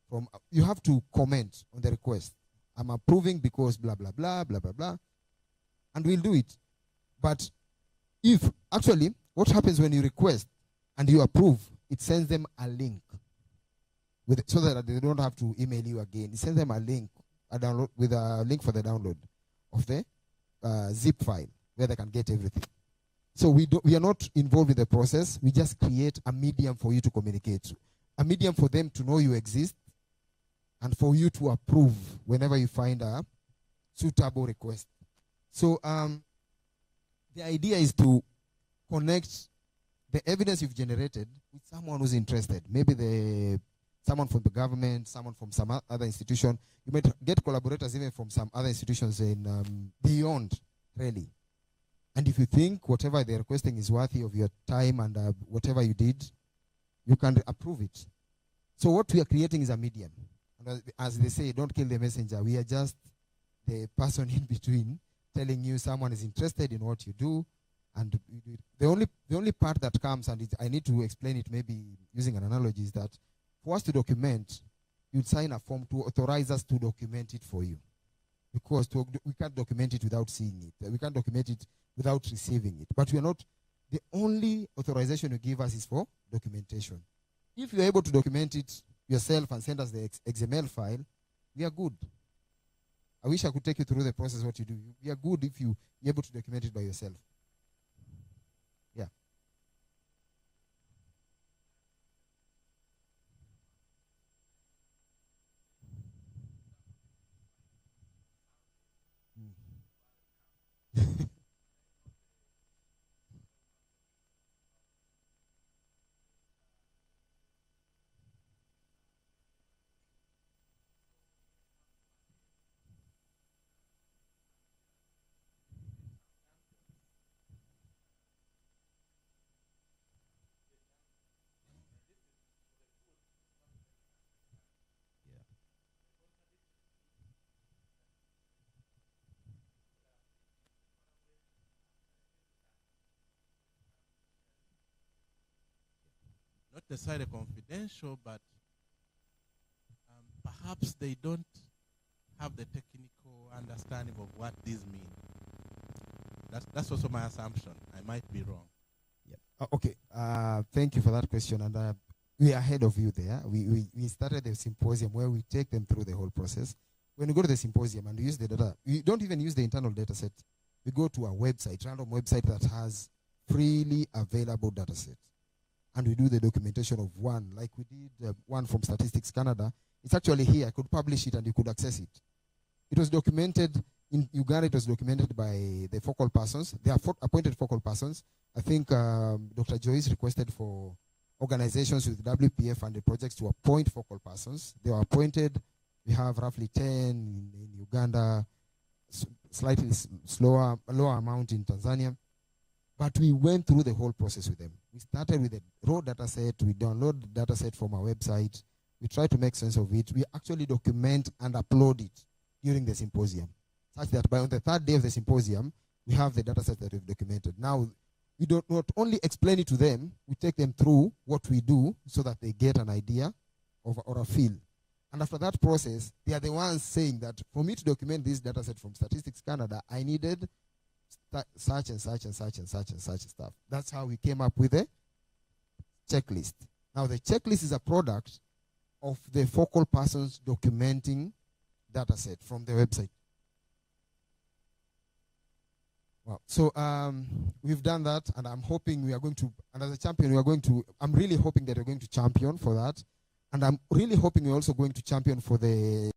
from, you have to comment on the request. I'm approving because blah, blah, blah, blah, blah, blah. And we'll do it. But if, actually, what happens when you request and you approve, it sends them a link so that they don't have to email you again. It sends them a link, with a link for the download of the zip file where they can get everything. So we are not involved in the process. We just create a medium for you to communicate, a medium for them to know you exist, and for you to approve whenever you find a suitable request. So the idea is to connect the evidence you've generated with someone who's interested. Maybe someone from the government, someone from some other institution. You might get collaborators even from some other institutions in beyond, really. And if you think whatever they're requesting is worthy of your time and whatever you did, you can approve it. So what we are creating is a medium. And as they say, don't kill the messenger. We are just the person in between telling you someone is interested in what you do. And the only part that comes, and I need to explain it maybe using an analogy, is that for us to document, you'd sign a form to authorize us to document it for you. Because we can't document it without seeing it. We can't document it without receiving it. But we are not, the only authorization you give us is for documentation. If you're able to document it yourself and send us the XML file, we are good. I wish I could take you through the process, what you do. We are good if you're able to document it by yourself. Yeah. necessarily confidential, but perhaps they don't have the technical understanding of what these mean. That's also my assumption. I might be wrong. Yeah. Okay. Thank you for that question. And we are ahead of you there. We started the symposium where we take them through the whole process. When we go to the symposium and we use the data, we don't even use the internal data set. We go to a website, random website that has freely available data set. And we do the documentation of one, like we did one from Statistics Canada. It's actually here. I could publish it and you could access it. It was documented in Uganda. It was documented by the focal persons. They are appointed focal persons. I think Dr. Joyce requested for organizations with WPF and the projects to appoint focal persons. They were appointed. We have roughly 10 in Uganda, slightly lower amount in Tanzania. But we went through the whole process with them. We started with a raw data set. We download the data set from our website. We try to make sense of it. We actually document and upload it during the symposium, such that by on the third day of the symposium, we have the data set that we've documented. Now, we don't not only explain it to them, we take them through what we do so that they get an idea of, or a feel. And after that process, they are the ones saying that for me to document this data set from Statistics Canada, I needed such and such and such and such and such stuff. That's how we came up with a checklist. Now, the checklist is a product of the focal persons documenting data set from the website. Wow. So we've done that, and I'm hoping we are going to, and as a champion, we are going to, I'm really hoping that we're going to champion for that. And I'm really hoping we're also going to champion for the